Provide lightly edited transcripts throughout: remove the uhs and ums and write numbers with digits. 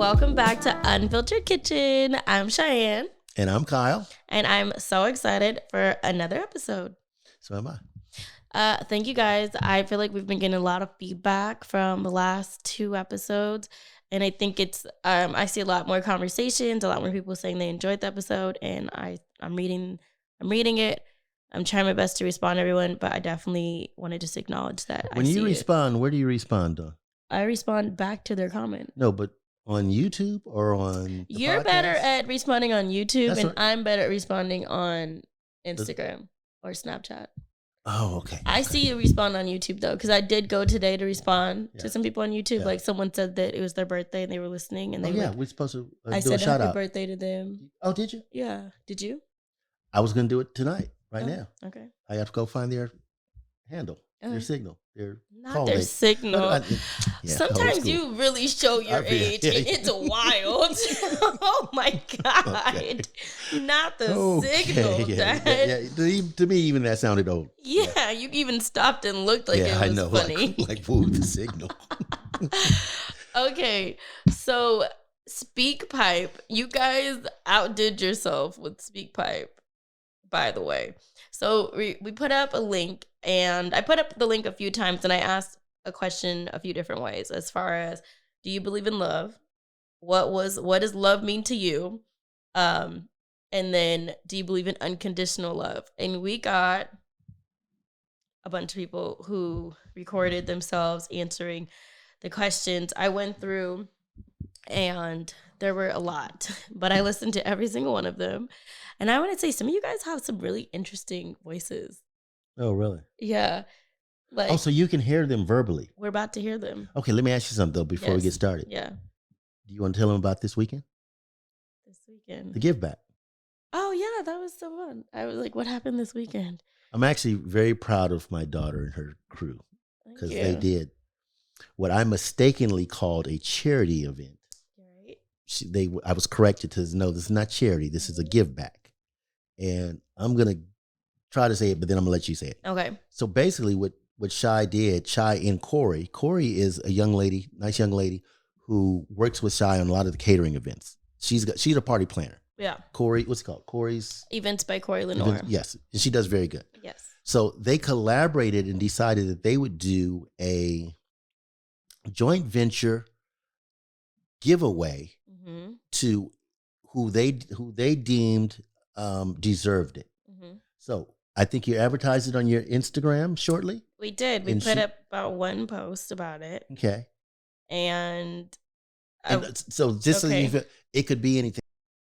Welcome back to Unfiltered Kitchen. I'm Cheyenne. And I'm Kyle. And I'm so excited for another episode. So am I. Thank you guys. I feel like we've been getting a lot of feedback from the last 2 episodes. And I think it's, I see a lot more conversations, a lot more people saying they enjoyed the episode. And I'm reading it. I'm trying my best to respond to everyone, but I definitely want to just acknowledge that. When you respond, where do you respond on? I respond back to their comment. No, but on YouTube or on You're podcast? better at responding on YouTube, That's and what... I'm better at responding on Instagram or Snapchat. Oh, okay. I see you respond on YouTube, though, because I did go today to respond to some people on YouTube. Yeah. Like, someone said that it was their birthday and they were listening. And we're supposed to I do said a shout happy out. birthday to them. Oh, did you? Yeah. Did you? I was going to do it tonight, now. Okay. I have to go find their handle, their signal, their Not their signal. Sometimes you really show your age, and it's wild. Oh my God. Okay. Not the signal, Dad. To me, even that sounded old. Yeah, you even stopped and looked like it was funny. Like whoa, the signal. Okay, so SpeakPipe. You guys outdid yourself with SpeakPipe, by the way. So we put up a link, and I put up the link a few times, and I asked a question a few different ways as far as, do you believe in love? What does love mean to you? And then, do you believe in unconditional love? And we got a bunch of people who recorded themselves answering the questions. I went through, and there were a lot, but I listened to every single one of them. And I want to say, some of you guys have some really interesting voices. Oh, really? Yeah. Like, so you can hear them verbally. We're about to hear them. Okay, let me ask you something, though, before we get started. Yeah. Do you want to tell them about this weekend? This weekend? The Give Back. Oh, yeah, that was so fun. I was like, what happened this weekend? I'm actually very proud of my daughter and her crew, because they did what I mistakenly called a charity event. Right. I was corrected to no, this is not charity. This is a give back. And I'm going to try to say it, but then I'm going to let you say it. Okay. So basically what Shy did, Shy and Corey is a young lady, nice young lady, who works with Shy on a lot of the catering events. She's a party planner. Yeah. Corey, what's it called? Corey's Events by Corey Lenore. Yes. And she does very good. Yes. So they collaborated and decided that they would do a joint venture giveaway to who they deemed deserved it. So I think you advertised it on your Instagram shortly. We did. We put up about one post about it. Okay. And so just so you feel, it could be anything.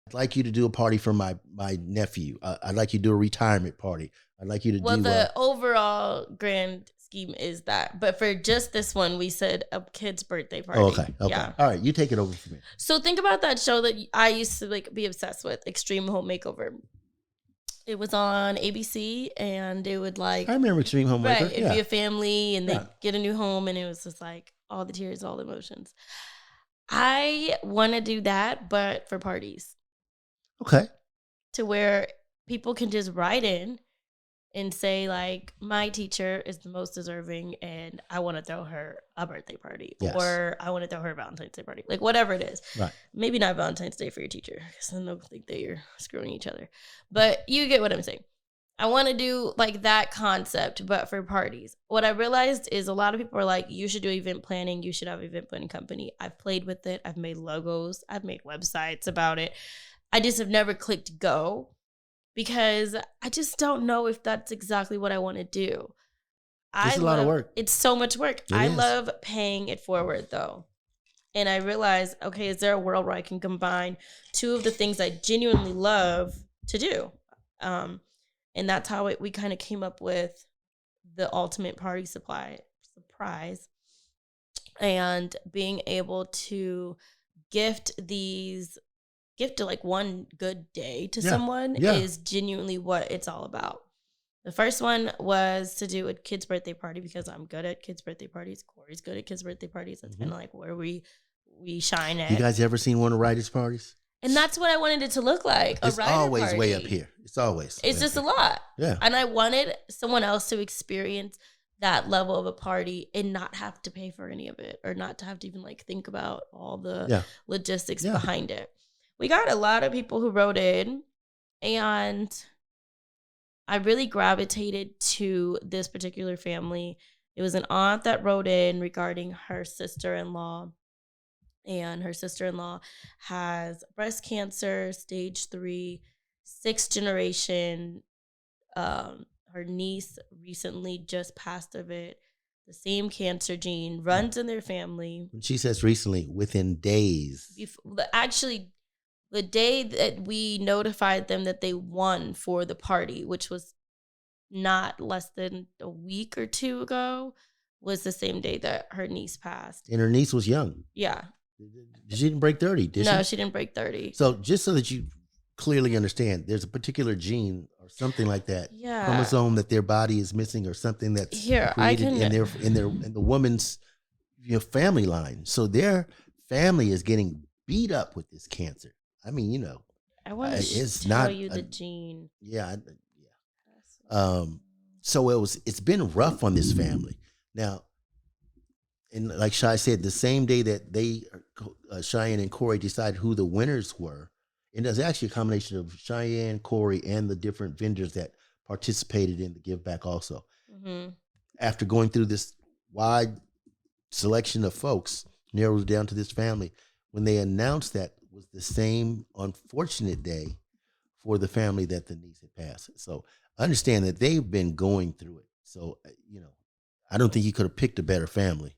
I'd like you to do a party for my nephew. I'd like you to do a retirement party. I'd like you to do the overall grand scheme is that. But for just this one, we said a kid's birthday party. Oh, okay. Yeah. All right. You take it over from here. So think about that show that I used to be obsessed with, Extreme Home Makeover. It was on ABC, and it would I remember Extreme Home Makeover. Right. It'd be a family, and they get a new home, and it was just like all the tears, all the emotions. I want to do that, but for parties. Okay. To where people can just write in and say, like, my teacher is the most deserving, and I want to throw her a birthday party. Yes. Or I want to throw her a Valentine's Day party. Like, whatever it is. Right. Maybe not Valentine's Day for your teacher, because then they'll think that you're screwing each other. But you get what I'm saying. I want to do, like, that concept, but for parties. What I realized is a lot of people are like, you should do event planning. You should have an event planning company. I've played with it. I've made logos. I've made websites about it. I just have never clicked go, because I just don't know if that's exactly what I want to do. It's a lot of work. It's so much work. I love paying it forward, though. And I realized, okay, is there a world where I can combine 2 of the things I genuinely love to do? And that's how we kind of came up with the ultimate party surprise, and being able to gift to like one good day to someone is genuinely what it's all about. The first one was to do a kid's birthday party, because I'm good at kids' birthday parties. Corey's good at kids' birthday parties. That's kind of like where we shine at. You guys ever seen one of Writers' parties? And that's what I wanted it to look like. It's always way up here. It's always. It's just a lot. Yeah. And I wanted someone else to experience that level of a party and not have to pay for any of it, or not to have to even like think about all the logistics behind it. We got a lot of people who wrote in, and I really gravitated to this particular family. It was an aunt that wrote in regarding her sister-in-law, and her sister-in-law has breast cancer, stage 3, 6th generation. Her niece recently just passed of it. The same cancer gene runs in their family. When she says recently, within days. Actually, the day that we notified them that they won for the party, which was not less than a week or 2 ago, was the same day that her niece passed. And her niece was young. Yeah. She didn't break 30, did she? No, she didn't break 30. So just so that you clearly understand, there's a particular gene or something like that, chromosome that their body is missing, or something that's created in the woman's family line. So their family is getting beat up with this cancer. I mean, I want to tell you the gene. Yeah. So it's been rough on this family. Now, and like Shai said, the same day that they, Cheyenne and Corey, decided who the winners were, and there's actually a combination of Cheyenne, Corey, and the different vendors that participated in the give back also. Mm-hmm. After going through this wide selection of folks, narrowed down to this family, when they announced that was the same unfortunate day for the family that the niece had passed. So understand that they've been going through it. So, I don't think you could have picked a better family.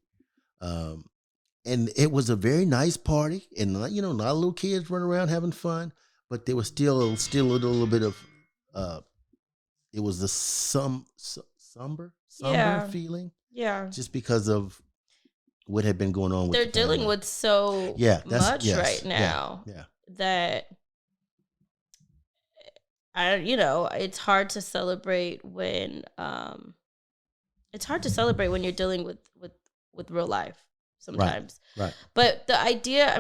And it was a very nice party, and not a little kids running around having fun, but there was still a little bit of, it was the somber feeling. Yeah. Just because of what had been going on with they're dealing with so much right now that it's hard to celebrate when you're dealing with real life sometimes. Right. But the idea, I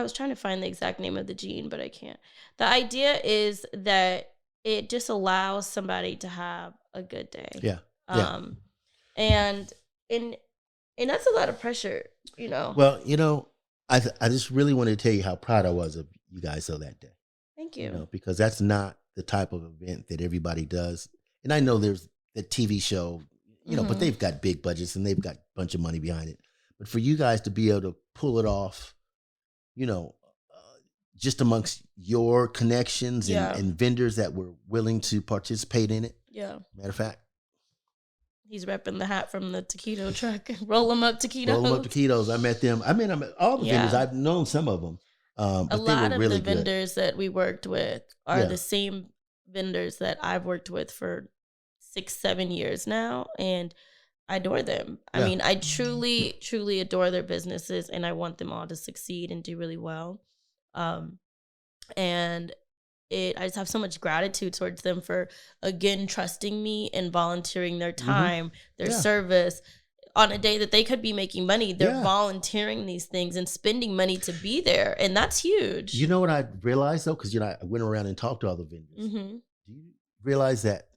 was trying to find the exact name of the gene, but I can't. The idea is that it just allows somebody to have a good day. Yeah. And that's a lot of pressure, Well, I just really wanted to tell you how proud I was of you guys that day. Thank you. Because that's not the type of event that everybody does. And I know there's the TV show, but they've got big budgets and they've got a bunch of money behind it. But for you guys to be able to pull it off, just amongst your connections and vendors that were willing to participate in it. Yeah. Matter of fact, he's repping the hat from the taquito truck. Roll them up taquitos. I met them. I met all the vendors. I've known some of them. But a lot of the vendors that we worked with are the same vendors that I've worked with for 6-7 years now, and I adore them. I mean, I truly, truly adore their businesses, and I want them all to succeed and do really well. And I just have so much gratitude towards them for, again, trusting me and volunteering their time, their service. On a day that they could be making money, they're volunteering these things and spending money to be there. And that's huge. You know what I realized, though? Because, I went around and talked to all the vendors. Mm-hmm. Do you realize that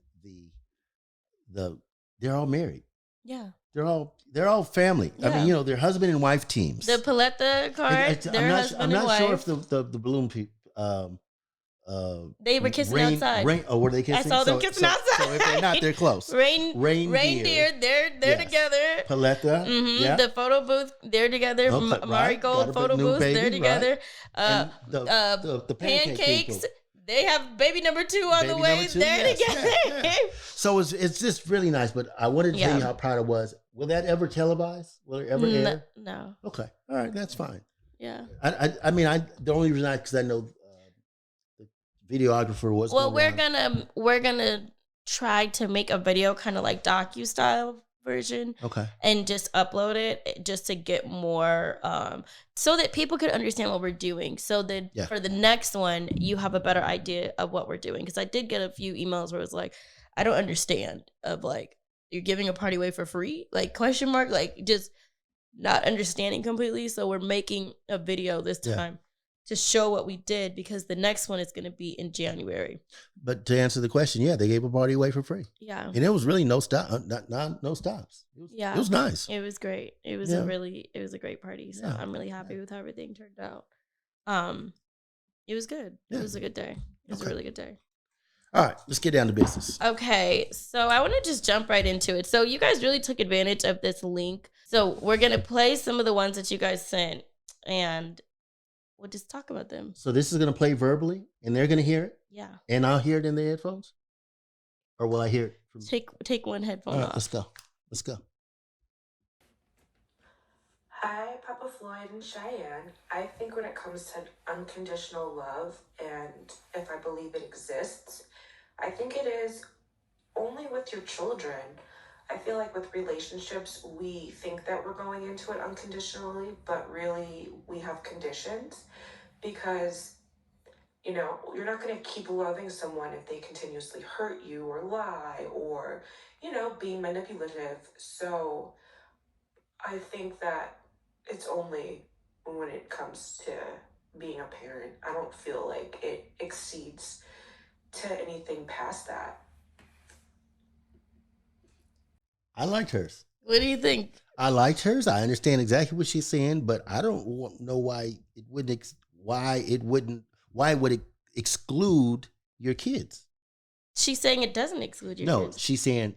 they're all married? Yeah. They're all family. Yeah. I mean, they're husband and wife teams. The Paletta card, I'm not sure if the balloon people... they were kissing outside. Were they kissing? I saw them kissing outside. So if they're not, they're close. Reindeer, they're together. Paletta, the photo booth, they're together. Marigold photo booth, they're together. Right. The pancakes, they have baby number 2 on the way. They're together. So it's just really nice. But I wanted to tell you how proud I was. Will that ever televise? Will it ever air? No. Okay. All right. That's fine. Yeah. I mean, the only reason because I know the videographer was. Well, we're gonna try to make a video kind of like docu-style version. Okay. And just upload it just to get more, so that people could understand what we're doing. So that for the next one, you have a better idea of what we're doing. Because I did get a few emails where it was like, I don't understand, of like, you're giving a party away for free? Like, ? Like, just not understanding completely. So we're making a video this time to show what we did, because the next one is going to be in January. But to answer the question, yeah, they gave a party away for free. Yeah. And it was really no stop, no stops. It was nice. It was great. It was a great party. So I'm really happy with how everything turned out. It was good. Yeah. It was a good day. It was a really good day. All right, let's get down to business. Okay, so I want to just jump right into it. So you guys really took advantage of this link. So we're going to play some of the ones that you guys sent, and we'll just talk about them. So this is going to play verbally, and they're going to hear it? Yeah. And I'll hear it in the headphones? Or will I hear it? Take one headphone off. Let's go. Let's go. Hi, Papa Floyd and Cheyenne. I think when it comes to unconditional love, and if I believe it exists, I think it is only with your children. I feel like with relationships, we think that we're going into it unconditionally, but really we have conditions, because, you know, you're not going to keep loving someone if they continuously hurt you or lie or, you know, be manipulative. So I think that it's only when it comes to being a parent. I don't feel like it exceeds to anything past that. I liked hers. What do you think? I liked hers. I understand exactly what she's saying, but I don't know why it would exclude your kids. She's saying it doesn't exclude your kids. No, she's saying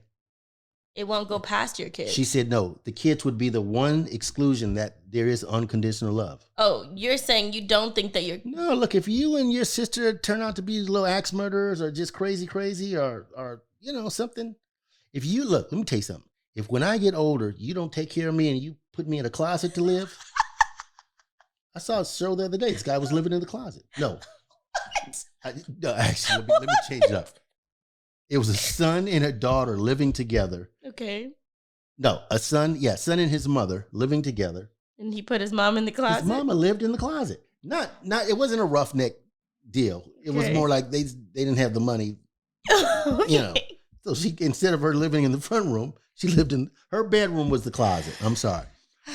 it won't go past your kids. She said no. The kids would be the one exclusion that there is unconditional love. Oh, you're saying you don't think that you're... No, look, if you and your sister turn out to be little axe murderers or just crazy or you know, something. If you look, let me tell you something. If when I get older, you don't take care of me and you put me in a closet to live. I saw a show the other day. This guy was living in the closet. No. Actually, let me change it up. It was a son and a daughter living together. Okay. No, son and his mother living together. And he put his mom in the closet? His mama lived in the closet. Not. It wasn't a roughneck deal. It was more like they didn't have the money. Okay. You know. So she, instead of her living in the front room, she lived in her bedroom was the closet. I'm sorry.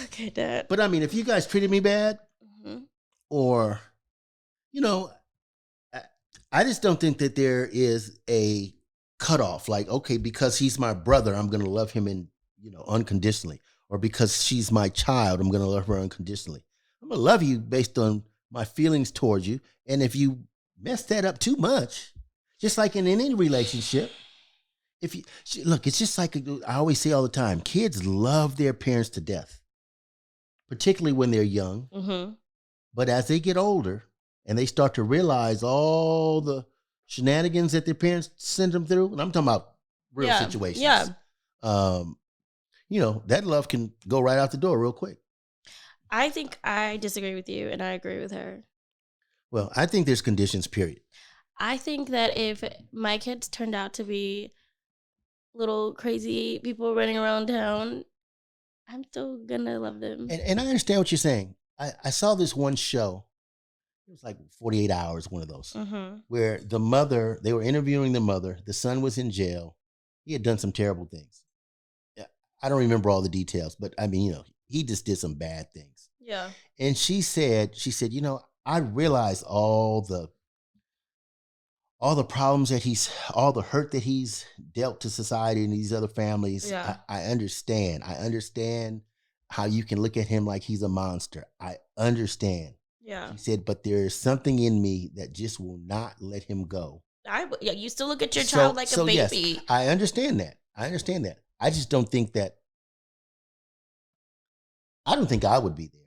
Okay, Dad. But I mean, if you guys treated me bad, or, you know, I just don't think that there is a cutoff. Like, okay, because he's my brother, I'm going to love him unconditionally. Or because she's my child, I'm going to love her unconditionally. I'm going to love you based on my feelings towards you. And if you mess that up too much, just like in any relationship, look, it's just like I always say all the time, kids love their parents to death, particularly when they're young. Mm-hmm. But as they get older and they start to realize all the shenanigans that their parents send them through, and I'm talking about real situations. Yeah. You know, that love can go right out the door real quick. I think I disagree with you and I agree with her. Well, I think there's conditions, period. I think that if my kids turned out to be little crazy people running around town, I'm still gonna love them. And I understand what you're saying. I saw this one show. It was like 48 Hours, one of those, where the mother, they were interviewing the mother. The son was in jail. He had done some terrible things. I don't remember all the details, but I mean, you know, he just did some bad things. Yeah. And she said, you know, I realize all the problems that all the hurt that he's dealt to society and these other families. Yeah. I understand. I understand how you can look at him like he's a monster. I understand. Yeah. She said, but there is something in me that just will not let him go. You still look at your child like a baby. Yes, I understand that. I just don't think that. I don't think I would be there.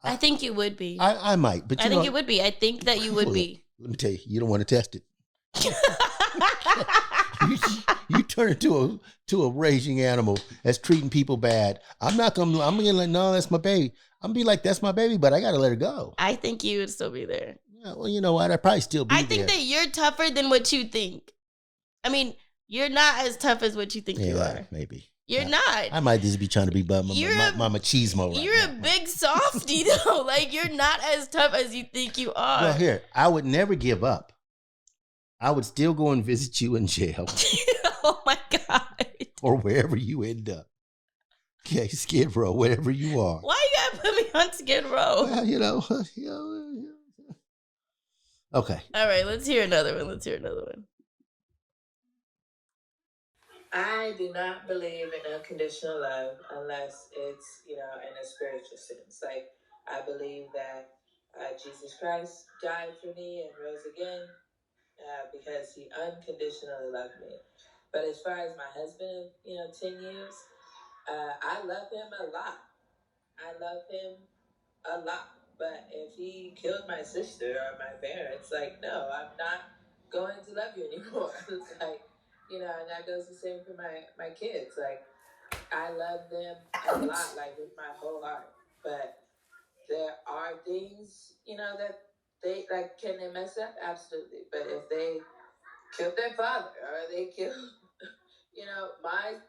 I think you would be. I might, but I think you would be. I think that you would be. Let me tell you, you don't want to test it. you turn into a raging animal that's treating people bad. I'm gonna like, no, that's my baby. I'm gonna be like, that's my baby, but I gotta let her go. I think you would still be there. Yeah, well, you know what? I'd probably still be there. I think that you're tougher than what you think. I mean, you're not as tough as what you think you are. Maybe. You're not. I might just be trying to be my machismo right You're a big softy, though. Like, you're not as tough as you think you are. Well, here, I would never give up. I would still go and visit you in jail. Oh, my God. Or wherever you end up. Okay, Skid Row, wherever you are. Why you gotta put me on Skid Row? Well, Okay. All right, let's hear another one. I do not believe in unconditional love unless it's, in a spiritual sense. Like, I believe that Jesus Christ died for me and rose again because he unconditionally loved me. But as far as my husband, 10 years, I love him a lot. But if he killed my sister or my parents, like, no, I'm not going to love you anymore. It's like, and that goes the same for my kids. Like, I love them a lot, like with my whole heart. But there are things, that they like. Can they mess up? Absolutely. But if they killed their father or they killed, my,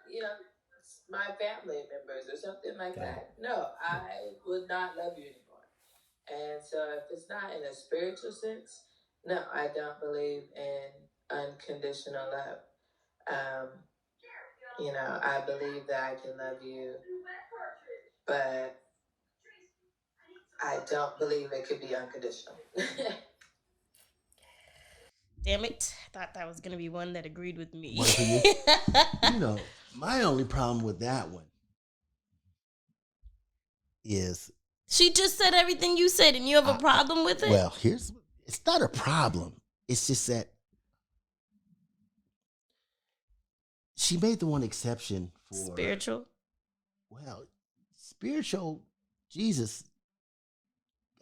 my family members or something like that, no, I would not love you anymore. And so if it's not in a spiritual sense, no, I don't believe in unconditional love. I believe that I can love you, but I don't believe it could be unconditional. Damn it. I thought that was going to be one that agreed with me. One for you? My only problem with that one is... She just said everything you said, and you have a problem with it? Well, it's not a problem. It's just that she made the one exception for... Spiritual? Well, spiritual, Jesus.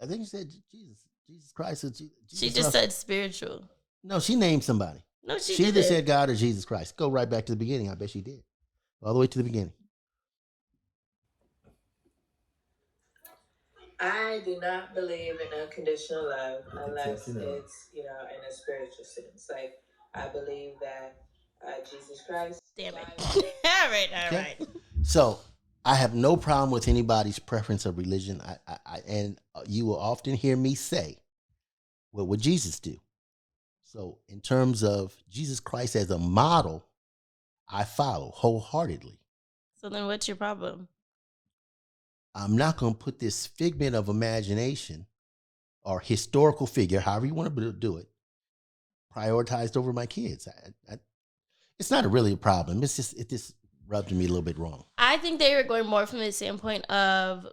I think she said Jesus Christ. Jesus she just said spiritual. No, she named somebody. No, she either said God or Jesus Christ. Go right back to the beginning. I bet she did. All the way to the beginning. I do not believe in unconditional love unless it's, in a spiritual sense. Like, I believe that Jesus Christ... Damn it. All right. So, I have no problem with anybody's preference of religion. And you will often hear me say, what would Jesus do? So, in terms of Jesus Christ as a model, I follow wholeheartedly. So then what's your problem? I'm not going to put this figment of imagination or historical figure, however you want to do it, prioritized over my kids. It's not really a problem. It just rubbed me a little bit wrong. I think they were going more from the standpoint of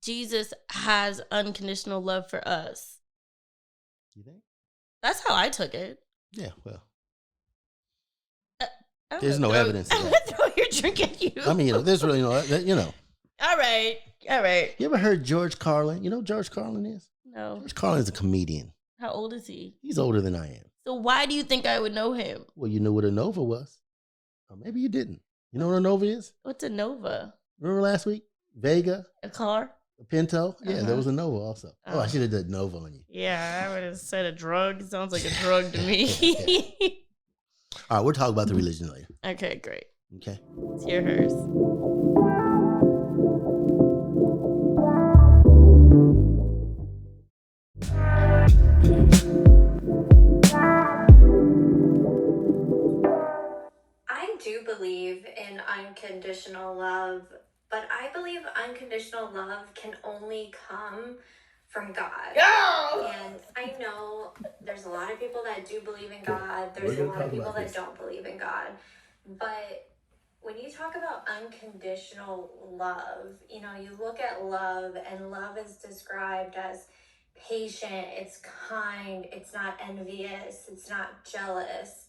Jesus has unconditional love for us. You think? That's how I took it. Yeah, well. There's no evidence of that. I'm going to throw your drink at you. I mean, there's really no, All right. You ever heard George Carlin? You know who George Carlin is? No. George Carlin is a comedian. How old is he? He's older than I am. So why do you think I would know him? Well, you knew what a Nova was. Or maybe you didn't. You know what a Nova is? What's a Nova? Remember last week? Vega? A car? A Pinto? Yeah, there was a Nova also. Oh, I should have done Nova on you. Yeah, I would have said a drug. Sounds like a drug to me. All right, we'll talk about the religion later. Okay, great. Okay. Let's hear hers. I do believe in unconditional love, but I believe unconditional love can only come from God. No! And I know there's a lot of people that do believe in God. There's a lot of people that don't believe in God. But when you talk about unconditional love, you look at love, and love is described as patient, it's kind, it's not envious, it's not jealous.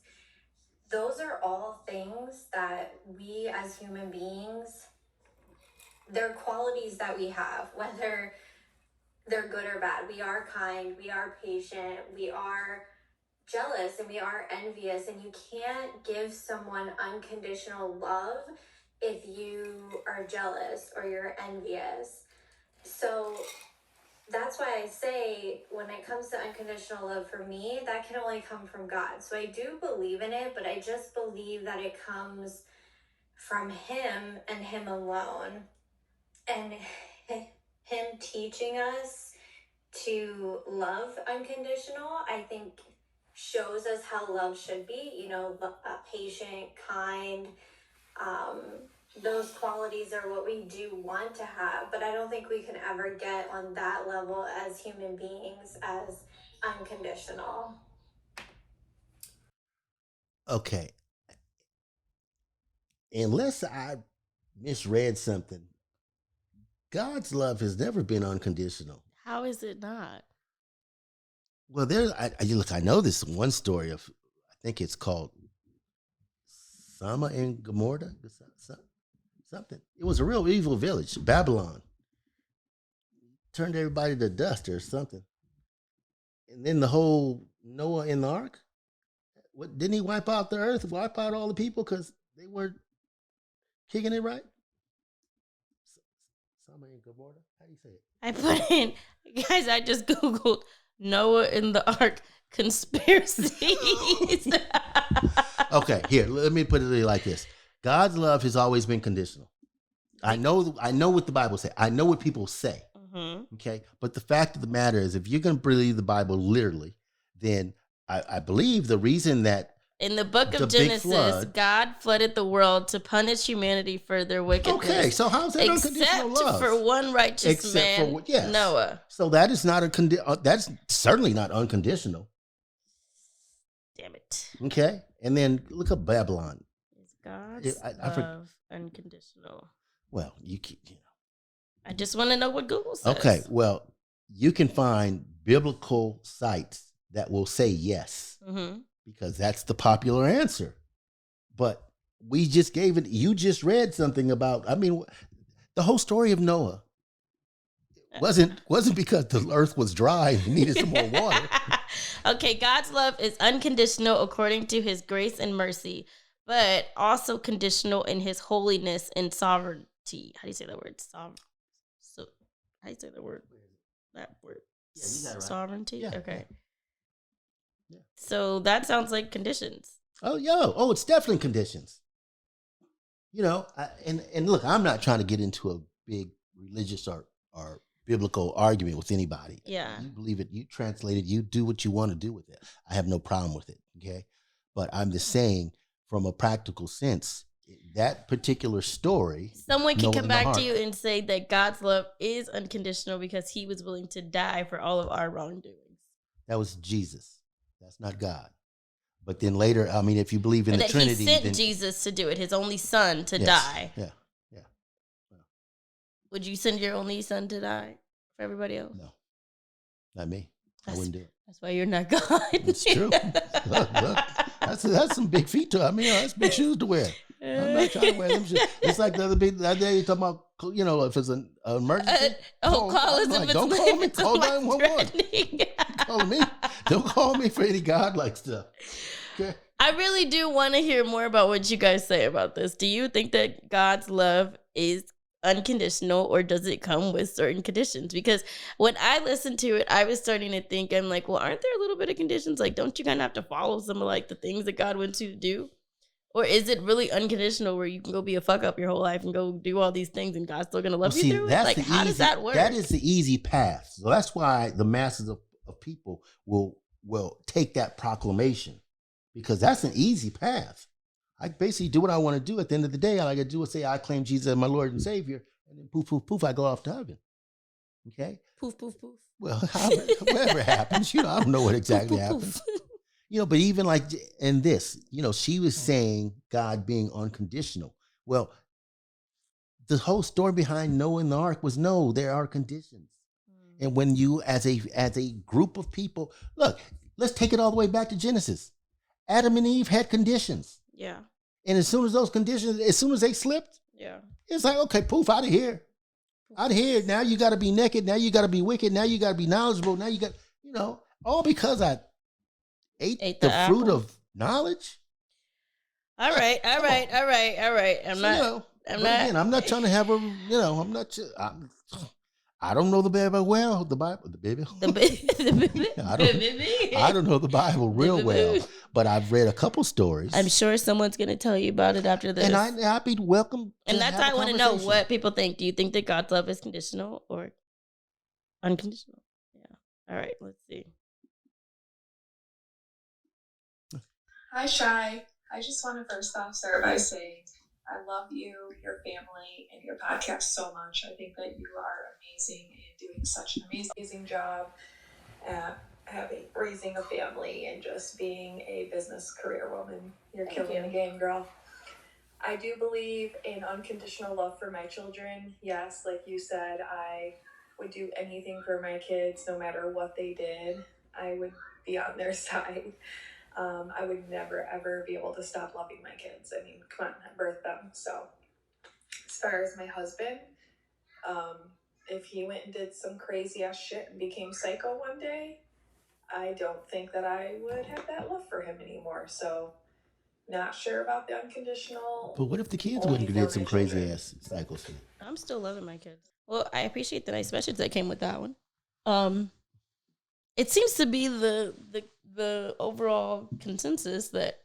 Those are all things that we as human beings, they're qualities that we have, whether they're good or bad. We are kind, we are patient, we are jealous, and we are envious. And you can't give someone unconditional love if you are jealous or you're envious. So that's why I say when it comes to unconditional love for me, that can only come from God. So I do believe in it, but I just believe that it comes from Him and Him alone. And Him teaching us to love unconditional, I think shows us how love should be, patient, kind, those qualities are what we do want to have, but I don't think we can ever get on that level as human beings as unconditional. Okay. Unless I misread something, God's love has never been unconditional. How is it not? Well, look, I know this one story of, I think it's called Sama and Gomorrah, something. It was a real evil village, Babylon. Turned everybody to dust or something. And then the whole Noah in the ark, what didn't he wipe out the earth, wipe out all the people because they weren't kicking it right? Sama and Gomorrah, how do you say it? I put in, guys, I just Googled Noah in the Ark conspiracies. Okay, here, let me put it like this. God's love has always been conditional. I know what the Bible says. I know what people say. Mm-hmm. Okay, but the fact of the matter is, if you're going to believe the Bible literally, then I believe the reason that in the book of Genesis, God flooded the world to punish humanity for their wickedness. Okay, so how's that unconditional love? Except for one righteous man, yes. Noah. So that is not that's certainly not unconditional. Damn it. Okay, and then look at Babylon. Is God's love unconditional? Well, you know. I just want to know what Google says. Okay, well, you can find biblical sites that will say yes, because that's the popular answer. But we just gave it. You just read something about. I mean, the whole story of Noah wasn't because the earth was dry and needed some more water. Okay, God's love is unconditional according to His grace and mercy, but also conditional in His holiness and sovereignty. How do you say that word? How do you say the word? That word. Yeah, you got it right. Sovereignty? Yeah, okay. Yeah. So that sounds like conditions. Oh, it's definitely conditions. You know, and look, I'm not trying to get into a big religious or biblical argument with anybody. Yeah. You believe it, you translate it, you do what you want to do with it. I have no problem with it, okay? But I'm just saying, from a practical sense, that particular story. Someone can come back to you and say that God's love is unconditional because He was willing to die for all of our wrongdoings. That was Jesus. That's not God. But then later, I mean, if you believe in the Trinity, He sent Jesus to do it, His only Son to die. Yeah. Would you send your only son to die for everybody else? No, not me. I wouldn't do it. That's why you're not God. It's true. look, that's some big feet to. I mean, that's big shoes to wear. I'm not trying to wear them shoes. It's like the other day you talking about, you know, if it's an emergency. Call us if it's don't call me. Call 911. Calling me. Don't call me for any godlike stuff. Okay. I really do want to hear more about what you guys say about this. Do you think that God's love is unconditional, or does it come with certain conditions? Because when I listened to it, I was starting to think, I'm like, well, aren't there a little bit of conditions? Like, don't you kind of have to follow some of like the things that God wants you to do? Or is it really unconditional where you can go be a fuck up your whole life and go do all these things and God's still going to love you through it? Like, how does that work? That is the easy path. So that's why the masses of people will take that proclamation, because that's an easy path. I basically do what I want to do. At the end of the day, all I got to do is say, I claim Jesus as my Lord and Savior, and then poof, poof, poof, I go off to heaven. Okay? Poof, poof, poof. Well, whatever happens, you know, I don't know what exactly poof, poof, happens. Poof. You know, but even like in this, you know, she was saying God being unconditional. Well, the whole story behind Noah and the ark was, no, there are conditions. And when you, as a group of people, look, let's take it all the way back to Genesis. Adam and Eve had conditions. Yeah. And as soon as those conditions, as soon as they slipped, it's like, okay, poof, out of here. Out of here. Now you got to be naked. Now you got to be wicked. Now you got to be knowledgeable. Now you got, you know, all because I ate the fruit of knowledge. All right. I'm not trying to have a, you know, I don't know the Bible well. The Bible. I don't know the Bible real well, but I've read a couple stories. I'm sure someone's going to tell you about it after this. And I'd be welcome. And that's why I want to know what people think. Do you think that God's love is conditional or unconditional? Yeah. All right. Let's see. Hi, Shy. I just want to first off start by saying I love you, your family, and your podcast so much. I think that you are amazing and doing such an amazing job at raising a family and just being a business career woman. You're killing the game, girl. I do believe in unconditional love for my children. Yes, like you said, I would do anything for my kids, no matter what they did. I would be on their side. I would never, ever be able to stop loving my kids. I mean, come on, I birthed them. So as far as my husband, if he went and did some crazy ass shit and became psycho one day, I don't think that I would have that love for him anymore. So not sure about the unconditional. But what if the kids wouldn't have did some crazy ass psycho shit? I'm still loving my kids. Well, I appreciate the nice message that came with that one. It seems to be the overall consensus that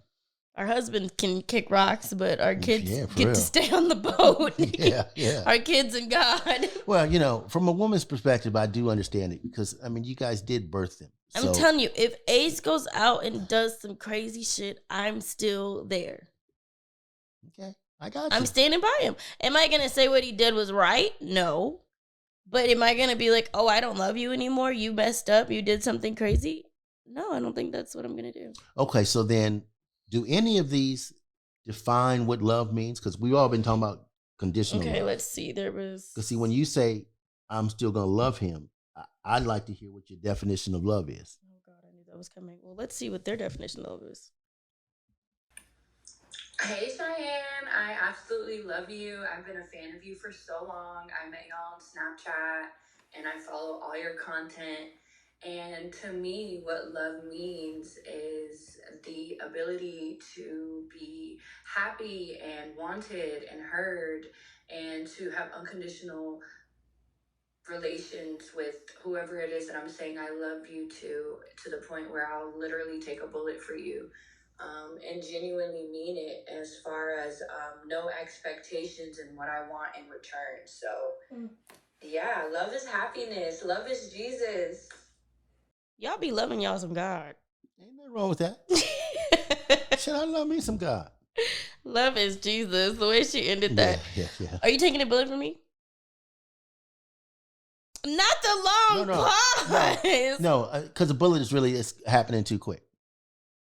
our husbands can kick rocks, but our kids get to stay on the boat. Yeah. Our kids and God. Well, you know, from a woman's perspective, I do understand it because, I mean, you guys did birth them. I'm telling you, if Ace goes out and does some crazy shit, I'm still there. Okay, I got you. I'm standing by him. Am I going to say what he did was right? No. But am I going to be like, oh, I don't love you anymore? You messed up. You did something crazy? No, I don't think that's what I'm going to do. Okay, so then do any of these define what love means? Because we've all been talking about conditional love. Let's see. Because see, when you say, I'm still going to love him, I'd like to hear what your definition of love is. Oh, God, I knew that was coming. Well, let's see what their definition of love is. Hey, Cheyenne. I absolutely love you. I've been a fan of you for so long. I met y'all on Snapchat, and I follow all your content. And to me, what love means is the ability to be happy and wanted and heard, and to have unconditional relations with whoever it is that I'm saying I love you to the point where I'll literally take a bullet for you. And genuinely mean it, as far as no expectations and what I want in return. So, yeah, love is happiness. Love is Jesus. Y'all be loving y'all some God. Ain't nothing wrong with that. Should I love me some God? Love is Jesus. The way she ended that. Yeah. Are you taking a bullet for me? Not the long pause. No, because the bullet is happening too quick.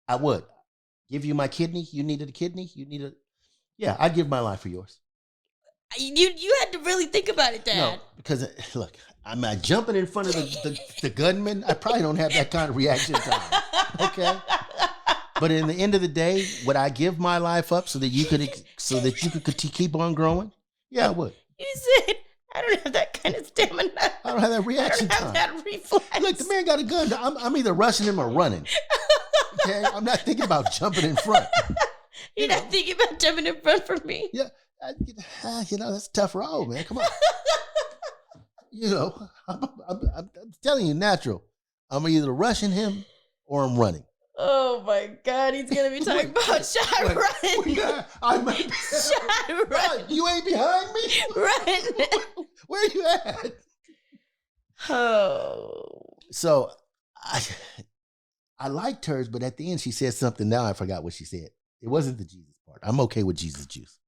I would give you my kidney. You needed a kidney. Yeah, I'd give my life for yours. You had to really think about it, Dad. No, because look, I'm not jumping in front of the gunman. I probably don't have that kind of reaction time. Okay, but in the end of the day, would I give my life up so that you could keep on growing? Yeah, I would. You said I don't have that kind of stamina. I don't have that reaction time. I don't have that reflex. Look, the man got a gun. I'm either rushing him or running. Okay, I'm not thinking about jumping in front. You're not thinking about jumping in front for me? Yeah, that's a tough road, man. Come on. I'm telling you, natural. I'm either rushing him or I'm running. Oh my God, he's gonna be talking about shot run. Shot run. You ain't behind me. Run. Where you at? Oh. So I liked hers, but at the end she said something. Now I forgot what she said. It wasn't the Jesus part. I'm okay with Jesus juice.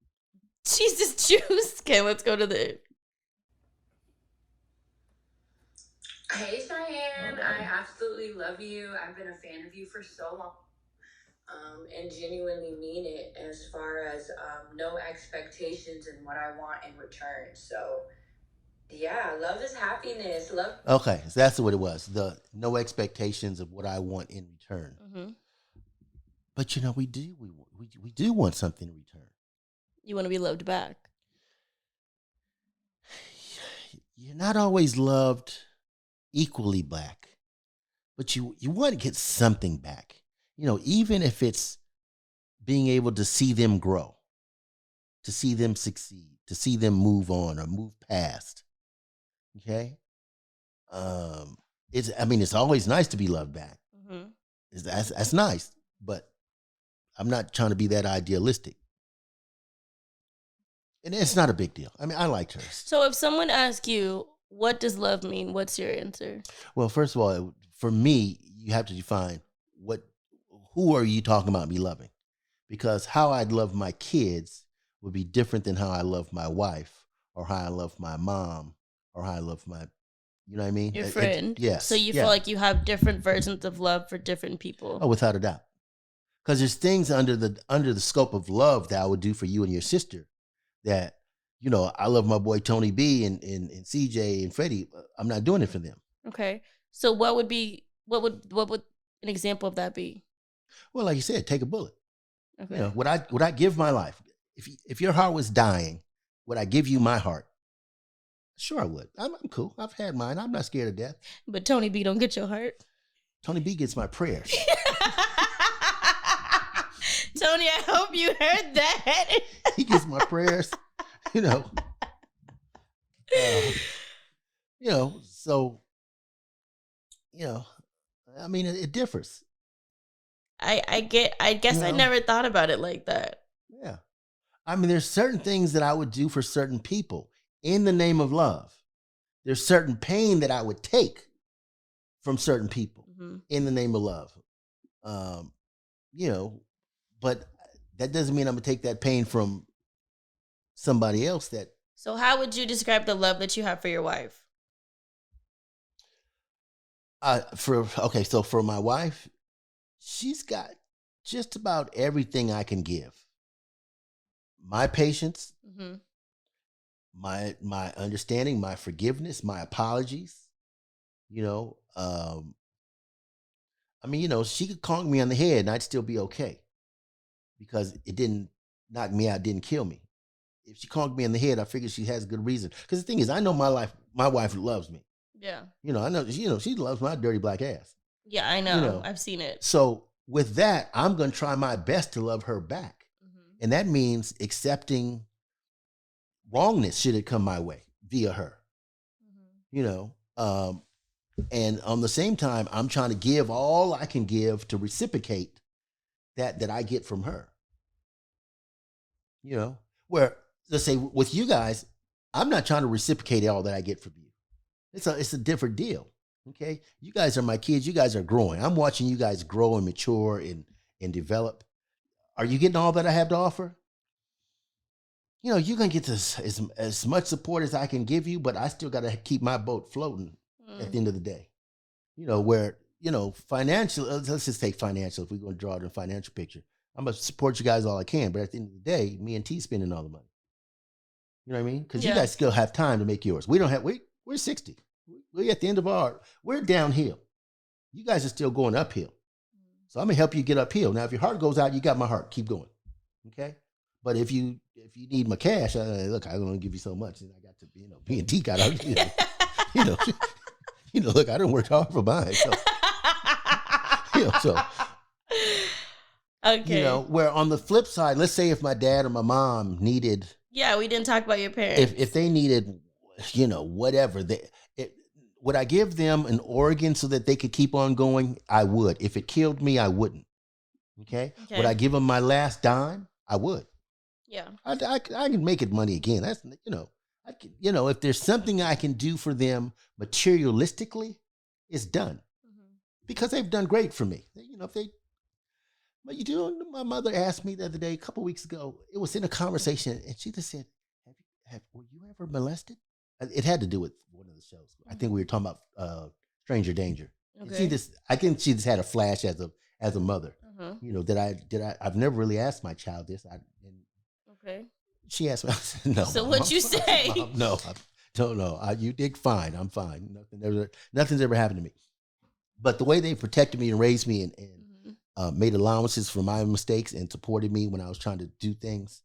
Jesus juice. Okay, let's go to the. Hey, Cheyenne. I absolutely love you. I've been a fan of you for so long. And genuinely mean it, as far as no expectations and what I want in return. So, yeah, love is happiness. Love. Okay, so that's what it was. The no expectations of what I want in return. Mm-hmm. But we do want something in return. You want to be loved back. You're not always loved equally back, but you want to get something back. Even if it's being able to see them grow, to see them succeed, to see them move on or move past. Okay. It's always nice to be loved back. Mm-hmm. That's nice, but I'm not trying to be that idealistic. And it's not a big deal. I mean, I liked her. So if someone asks you, what does love mean? What's your answer? Well, first of all, for me, you have to define who are you talking about me loving? Because how I'd love my kids would be different than how I love my wife or how I love my mom or how I love my, you know what I mean? Your friend. Yes. So you feel like you have different versions of love for different people. Oh, without a doubt. Because there's things under the scope of love that I would do for you and your sister that, you know, I love my boy Tony B and CJ and Freddie. I'm not doing it for them. Okay. So what would an example of that be? Well, like you said, take a bullet. Okay. You know, would I give my life? If your heart was dying, would I give you my heart? Sure I would. I'm cool. I've had mine. I'm not scared of death. But Tony B don't get your heart. Tony B gets my prayers. Tony, I hope you heard that. He gets my prayers. You know. So, you know, I mean, it differs. I guess You know? I never thought about it like that. Yeah. I mean, there's certain things that I would do for certain people in the name of love. There's certain pain that I would take from certain people in the name of love. You know, but that doesn't mean I'm going to take that pain from somebody else that. So how would you describe the love that you have for your wife? So for my wife, she's got just about everything I can give. My patience, my understanding, my forgiveness, my apologies. You know, I mean, you know, she could conk me on the head and I'd still be okay because it didn't knock me out, didn't kill me. If she conked me on the head, I figure she has a good reason. Because the thing is, I know my wife loves me. Yeah. You know, I know, she loves my dirty black ass. Yeah, I know. You know. I've seen it. So with that, I'm going to try my best to love her back. And that means accepting wrongness should it come my way via her. You know, and on the same time, I'm trying to give all I can give to reciprocate that I get from her. You know, where let's say with you guys, I'm not trying to reciprocate all that I get from you. It's a different deal. Okay, you guys are my kids. You guys are growing. I'm watching you guys grow and mature and develop. Are you getting all that I have to offer? You know, you're gonna get this as much support as I can give you, but I still got to keep my boat floating at the end of the day. You know, where, you know, financial, let's just take financial. If we're going to draw it in a financial picture, I'm going to support you guys all I can. But at the end of the day, me and T spending all the money. You know what I mean? Because you guys still have time to make yours. We don't have, we're 60. We're at the end of we're downhill. You guys are still going uphill. So I'm going to help you get uphill. Now, if your heart goes out, you got my heart. Keep going. Okay? But if you need my cash, look, I'm going to give you so much. And I got to, you know, me and T got out, you know. You know, look, I didn't work hard for mine. So, you know, okay. You know, where on the flip side, let's say if my dad or my mom needed. Yeah, we didn't talk about your parents. If they needed, you know, whatever, would I give them an organ so that they could keep on going? I would. If it killed me, I wouldn't. Okay. Would I give them my last dime? I would. Yeah. I can make it money again. That's, you know. You know, if there's something I can do for them materialistically, it's done. Because they've done great for me. You know, but you do, my mother asked me the other day, a couple weeks ago, it was in a conversation, and she just said, were you ever molested? It had to do with one of the shows. I think we were talking about Stranger Danger. Okay. I think she just had a flash as a mother. You know, I've never really asked my child this. Okay. She asked me, I said, no. So what'd you say? Mom, no, I don't know. You did fine. I'm fine. Nothing's ever happened to me. But the way they protected me and raised me and made allowances for my mistakes and supported me when I was trying to do things,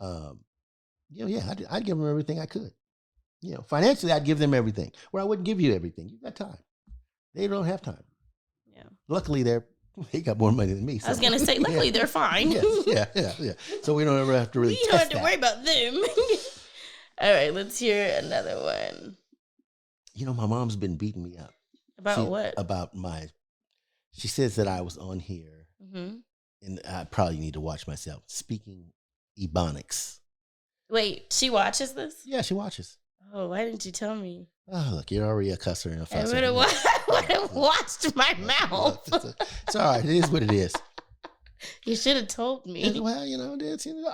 you know, yeah, I'd give them everything I could. You know, financially, I'd give them everything. Where I wouldn't give you everything. You got time. They don't have time. Yeah. Luckily, they got more money than me. So. I was going to say, luckily, they're fine. Yeah. So we don't ever have to really you don't have to worry about them. All right, let's hear another one. You know, my mom's been beating me up. About what? She says that I was on here, and I probably need to watch myself, speaking Ebonics. Wait, she watches this? Yeah, she watches. Oh, why didn't you tell me? Oh, look, you're already a cusser and a fusser. I would have watched my mouth. It's all right. It is what it is. You should have told me. Well,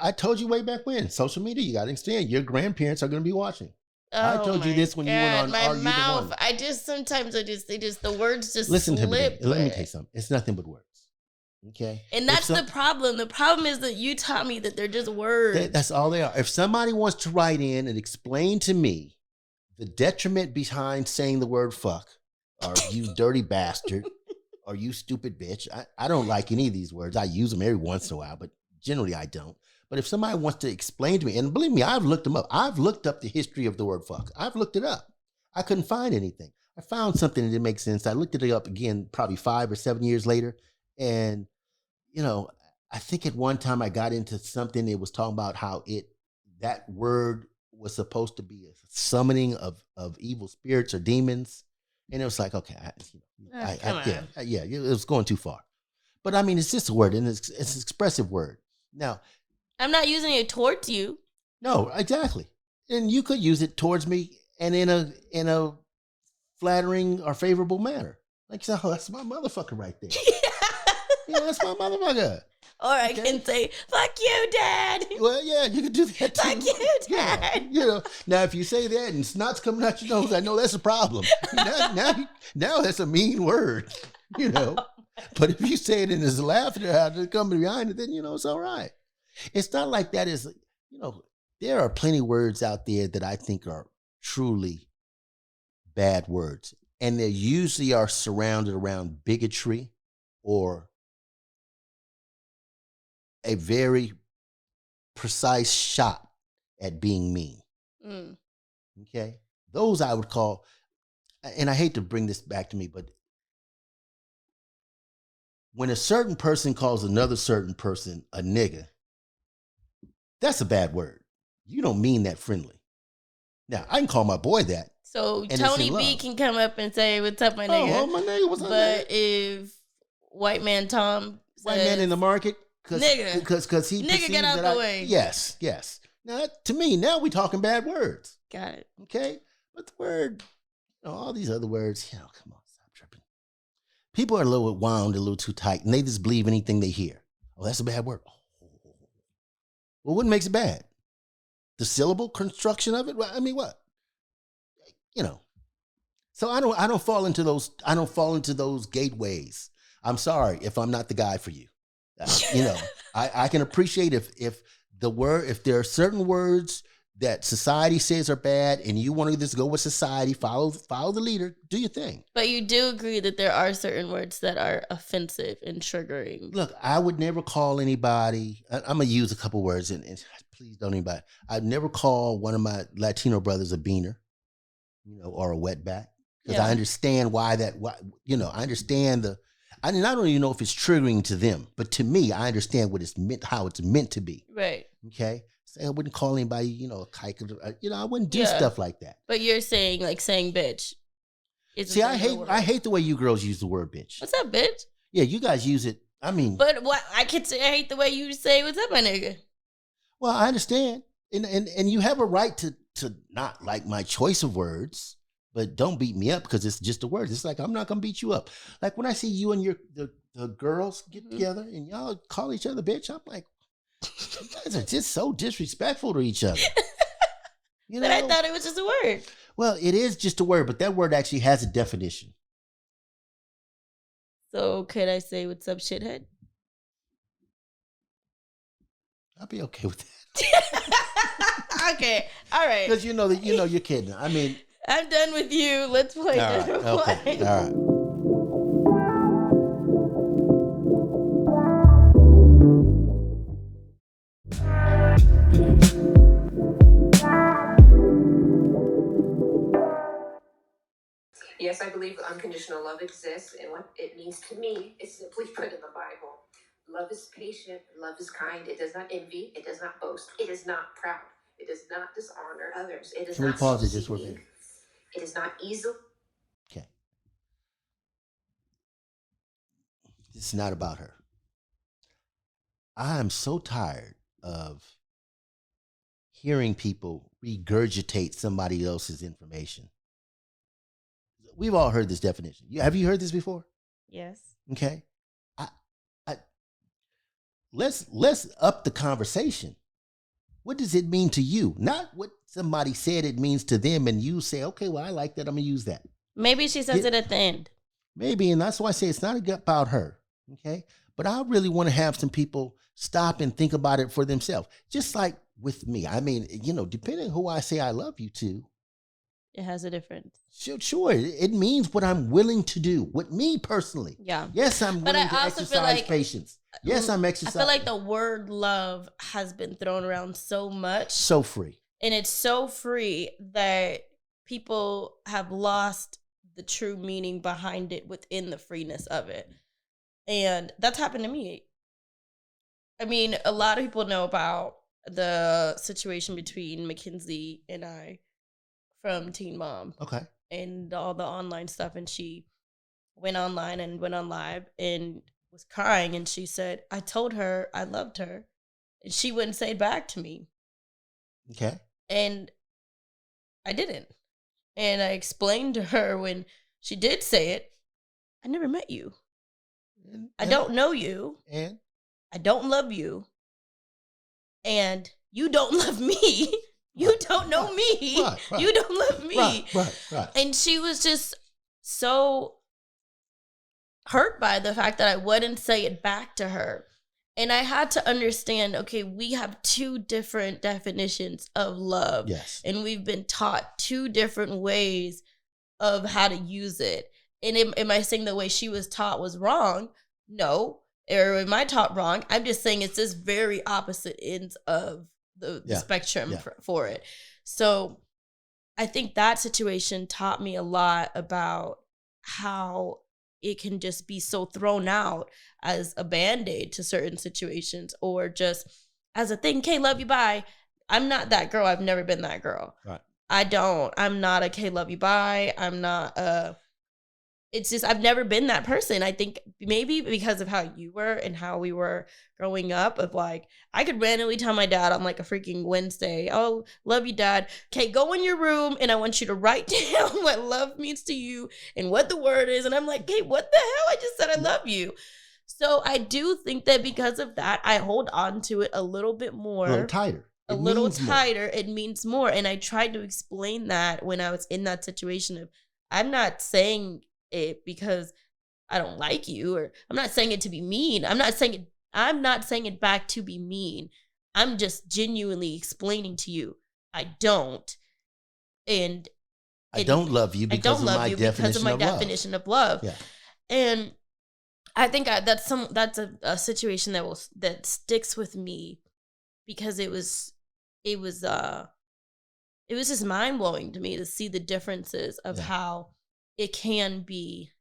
I told you way back when. Social media, you got to understand. Your grandparents are going to be watching. I told you this when you went on my Are You the mouth. One? Sometimes the words just Listen to me. slip. Let me tell you something. It's nothing but words. Okay? And that's the problem. The problem is that you taught me that they're just words. That's all they are. If somebody wants to write in and explain to me the detriment behind saying the word fuck, or you dirty bastard, or you stupid bitch, I don't like any of these words. I use them every once in a while, but generally I don't. But if somebody wants to explain to me, and believe me, I've looked them up. I've looked up the history of the word fuck. I've looked it up. I couldn't find anything. I found something that didn't make sense. I looked it up again probably 5 or 7 years later, and I think at one time I got into something. It was talking about how that word was supposed to be a summoning of evil spirits or demons, and it was like, okay, it was going too far. But I mean, it's just a word, and it's an expressive word. Now, I'm not using it towards you. No, exactly, and you could use it towards me, and in a flattering or favorable manner. Like, oh, that's my motherfucker right there. That's my motherfucker. Or I can say, fuck you, Dad. Well, yeah, you can do that too. Fuck you, Dad. Now if you say that and snot's coming out your nose, I know that's a problem. Now that's a mean word, But if you say it and there's laughter out there coming behind it, then, it's all right. It's not like that is, there are plenty of words out there that I think are truly bad words. And they usually are surrounded around bigotry or a very precise shot at being mean. Okay? Those I would call, and I hate to bring this back to me, but when a certain person calls another certain person a nigga, that's a bad word. You don't mean that friendly. Now, I can call my boy that. So Tony B can come up and say, what's up, my nigga? Oh, my nigga, what's up, But if White Man Tom says, White man in the market, nigga, because he nigga, get out the way. Yes. Now, to me, now we're talking bad words. Got it. Okay? But the word, all these other words, come on, stop tripping. People are a little wound, a little too tight, and they just believe anything they hear. Oh, that's a bad word. Well, what makes it bad? The syllable construction of it? Well, I mean, what? So I don't fall into those gateways. I'm sorry if I'm not the guy for you. I can appreciate if there are certain words that society says are bad and you want to just go with society, follow the leader, do your thing. But you do agree that there are certain words that are offensive and triggering. Look, I would never call anybody, I'm going to use a couple words and please don't anybody. I'd never call one of my Latino brothers a beaner, or a wetback. Because I understand I understand I don't even know if it's triggering to them, but to me, I understand what it's meant, how it's meant to be. Right. Okay. So I wouldn't call anybody, a kike. I wouldn't do stuff like that. But you're saying bitch. See, I hate the way you girls use the word bitch. What's up, bitch? Yeah, you guys use it. I mean, but what I could say, I hate the way you say what's up, my nigga. Well, I understand, and you have a right to not like my choice of words. But don't beat me up because it's just a word. It's like, I'm not going to beat you up. Like when I see you and the girls get together and y'all call each other bitch, I'm like, you guys are just so disrespectful to each other. But I thought it was just a word. Well, it is just a word, but that word actually has a definition. So could I say what's up, shithead? I'll be okay with that. Okay. All right. Because you're kidding. I mean, I'm done with you. Let's play different okay. play. All right. Yes, I believe unconditional love exists, and what it means to me is simply put in the Bible. Love is patient, love is kind, it does not envy, it does not boast, it is not proud, it does not dishonor others, it is Can we not pause it just for a minute? It is not easily. Okay. This is not about her. I am so tired of hearing people regurgitate somebody else's information. We've all heard this definition. Have you heard this before? Yes. Okay. let's up the conversation. What does it mean to you? Not what somebody said it means to them, and you say, okay, well, I like that. I'm gonna use that. Maybe she says it at the end. Maybe, and that's why I say it's not about her. Okay, but I really want to have some people stop and think about it for themselves. Just like with me, I mean, depending on who I say I love you to, it has a difference. Sure. It means what I'm willing to do with me personally. Yeah. Yes, I'm willing to exercise patience. Yes, I'm exercising. I feel like the word love has been thrown around so much. So free. And it's so free that people have lost the true meaning behind it within the freeness of it. And that's happened to me. I mean, a lot of people know about the situation between Mackenzie and I from Teen Mom. Okay. And all the online stuff. And she went online and went on live and was crying. And she said, I told her I loved her. And she wouldn't say it back to me. Okay. And I didn't. And I explained to her when she did say it, I never met you. I don't know you. And I don't love you. And you don't love me. You don't know me. Right. You don't love me. Right. And she was just so hurt by the fact that I wouldn't say it back to her. And I had to understand, okay, we have two different definitions of love. Yes. And we've been taught two different ways of how to use it. And am I saying the way she was taught was wrong? No. Or am I taught wrong? I'm just saying it's just very opposite ends of the spectrum for it. So I think that situation taught me a lot about how it can just be so thrown out as a Band-Aid to certain situations or just as a thing. Okay, love you, bye. I'm not that girl. I've never been that girl. Right. I'm not a okay, love you, bye. I'm not it's just, I've never been that person. I think maybe because of how you were and how we were growing up of like, I could randomly tell my dad on like a freaking Wednesday, oh, love you, Dad. Okay, go in your room and I want you to write down what love means to you and what the word is. And I'm like, hey, what the hell? I just said I love you. So I do think that because of that, I hold on to it a little bit more. A little tighter. It means more. And I tried to explain that when I was in that situation of, I'm not saying it because I don't like you, or I'm not saying it to be mean. I'm not saying it back to be mean. I'm just genuinely explaining to you I don't. And I don't love you because of my definition of love. Yeah. And I think that's a situation that sticks with me because it was just mind-blowing to me to see the differences of how it can be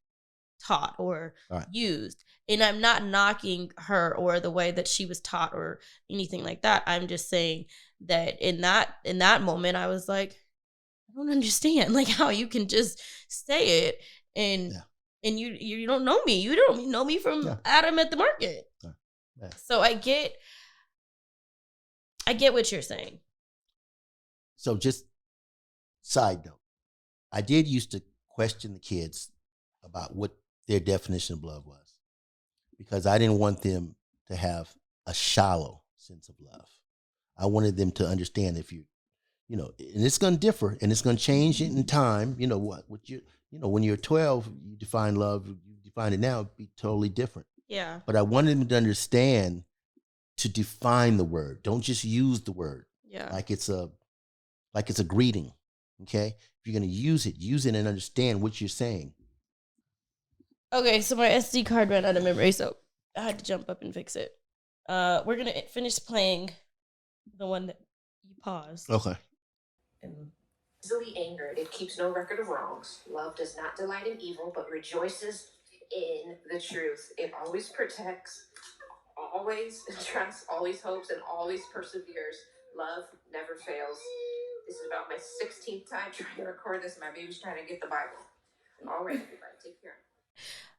taught or used. And I'm not knocking her or the way that she was taught or anything like that. I'm just saying that in that moment, I was like, I don't understand like how you can just say it and you don't know me. You don't know me from Adam at the market. Yeah. So I get what you're saying. So just side note, I did used to question the kids about what their definition of love was because I didn't want them to have a shallow sense of love. I wanted them to understand if and it's going to differ and it's going to change in time. When you're 12, you define love, you define it now, it'd be totally different. Yeah. But I wanted them to understand to define the word. Don't just use the word. Yeah. Like it's a greeting. Okay? If you're going to use it and understand what you're saying. Okay, so my SD card ran out of memory, so I had to jump up and fix it. We're going to finish playing the one that you paused. Okay. Easily angered, it keeps no record of wrongs. Love does not delight in evil, but rejoices in the truth. It always protects, always trusts, always hopes, and always perseveres. Love never fails. This is about my 16th time trying to record this. My baby's trying to get the Bible. All right, everybody, take care.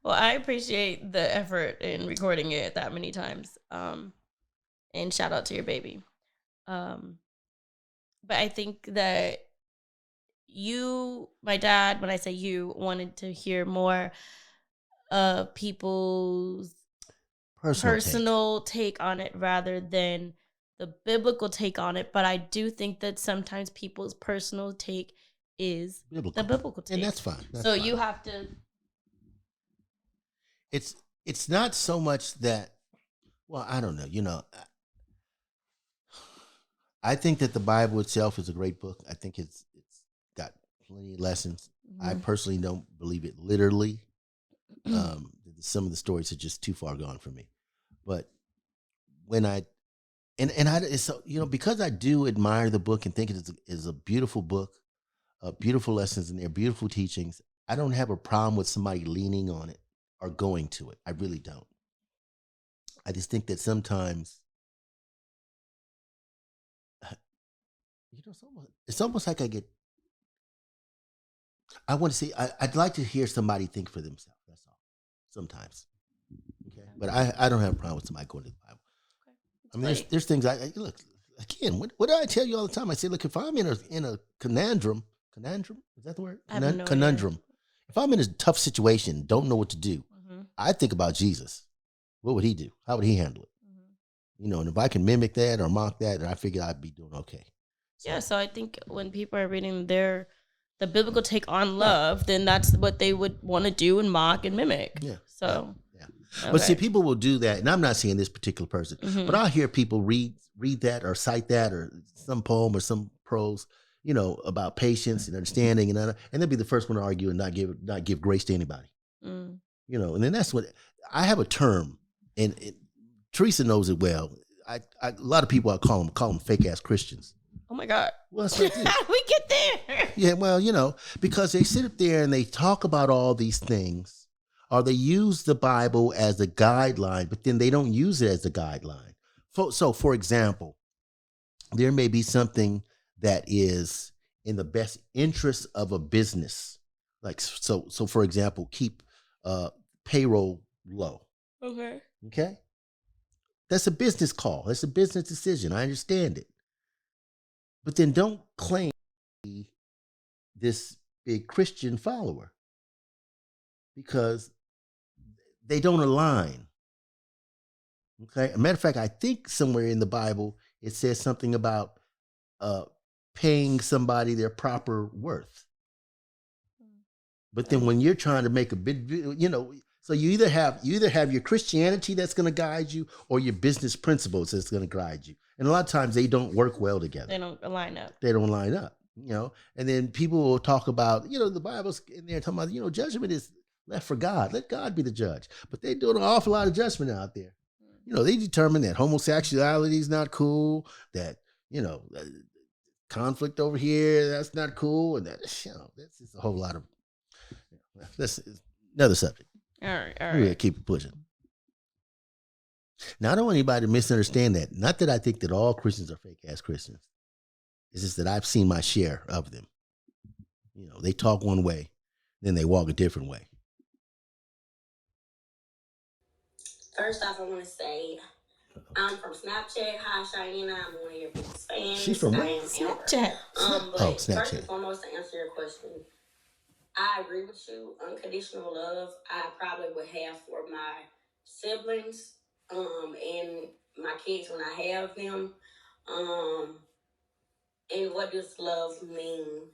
Well, I appreciate the effort in recording it that many times. And shout out to your baby. But I think that my dad, when I say you, wanted to hear more of people's personal take on it rather than the biblical take on it. But I do think that sometimes people's personal take is the biblical take. And that's fine. So you have to. It's not so much that, well, I don't know. I think that the Bible itself is a great book. I think it's got plenty of lessons. Mm-hmm. I personally don't believe it literally. Some of the stories are just too far gone for me. But when because I do admire the book and think it is a beautiful book, beautiful lessons in there, beautiful teachings, I don't have a problem with somebody leaning on it or going to it. I really don't. I just think that sometimes, it's almost like I want to see, I'd like to hear somebody think for themselves. That's all. Sometimes. Okay. But I don't have a problem with somebody going to the Bible. Okay. I mean, there's things I look, again, what do I tell you all the time? I say, look, if I'm in a conundrum, is that the word? Conundrum. If I'm in a tough situation, don't know what to do, I think about Jesus. What would he do? How would he handle it? And if I can mimic that or mock that, then I figure I'd be doing okay. So I think when people are reading the biblical take on love, then that's what they would want to do and mock and mimic. Yeah. So. Yeah. Okay. But see, people will do that, and I'm not saying this particular person, but I'll hear people read that or cite that or some poem or some prose, about patience and understanding, and they'll be the first one to argue and not give grace to anybody. And then that's what I have a term, and Teresa knows it well. A lot of people I call them fake ass Christians. Oh my God. Well, that's what how do we get there? Yeah, well, because they sit up there and they talk about all these things, or they use the Bible as a guideline, but then they don't use it as a guideline. So, for example, there may be something that is in the best interest of a business. Like, so for example, keep payroll low. Okay. That's a business call. That's a business decision. I understand it. But then don't claim this big Christian follower, because they don't align. Okay. As a matter of fact, I think somewhere in the Bible it says something about paying somebody their proper worth. But then when you're trying to make a big, so you either have your Christianity that's going to guide you, or your business principles that's going to guide you. And a lot of times they don't work well together. They don't line up. And then people will talk about, the Bible's in there talking about, judgment is left for God. Let God be the judge. But they're doing an awful lot of judgment out there. They determine that homosexuality is not cool, that, conflict over here, that's not cool. And that's just a whole lot of, that's another subject. All right. We gotta keep it pushing. Now, I don't want anybody to misunderstand that. Not that I think that all Christians are fake-ass Christians. It's just that I've seen my share of them. They talk one way, then they walk a different way. First off, I want to say I'm from Snapchat. Hi, Cheyenne. I'm one of your biggest fans. She's from Snapchat. Snapchat. First and foremost, to answer your question, I agree with you. Unconditional love, I probably would have for my siblings, and my kids when I have them. And what does love mean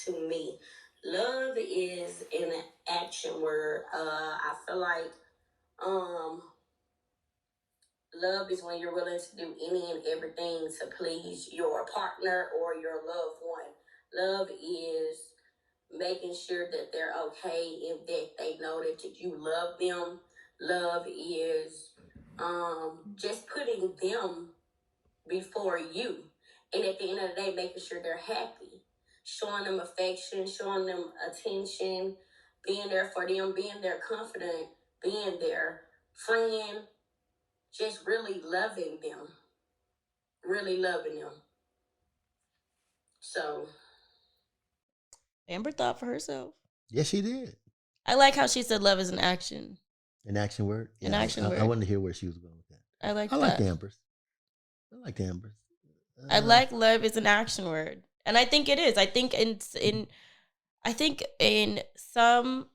to me? Love is an action word. I feel like love is when you're willing to do any and everything to please your partner or your loved one. Love is making sure that they're okay and that they know that you love them. Love is just putting them before you. And at the end of the day, making sure they're happy. Showing them affection, showing them attention, being there for them, being their confidant, being their friend, just really loving them. Really loving them. So. Amber thought for herself. Yes, she did. I like how she said love is an action. An action word? Yeah, an action word. I wanted to hear where she was going with that. I like Amber's. I like Amber's. I like love is an action word. And I think it is. I think in some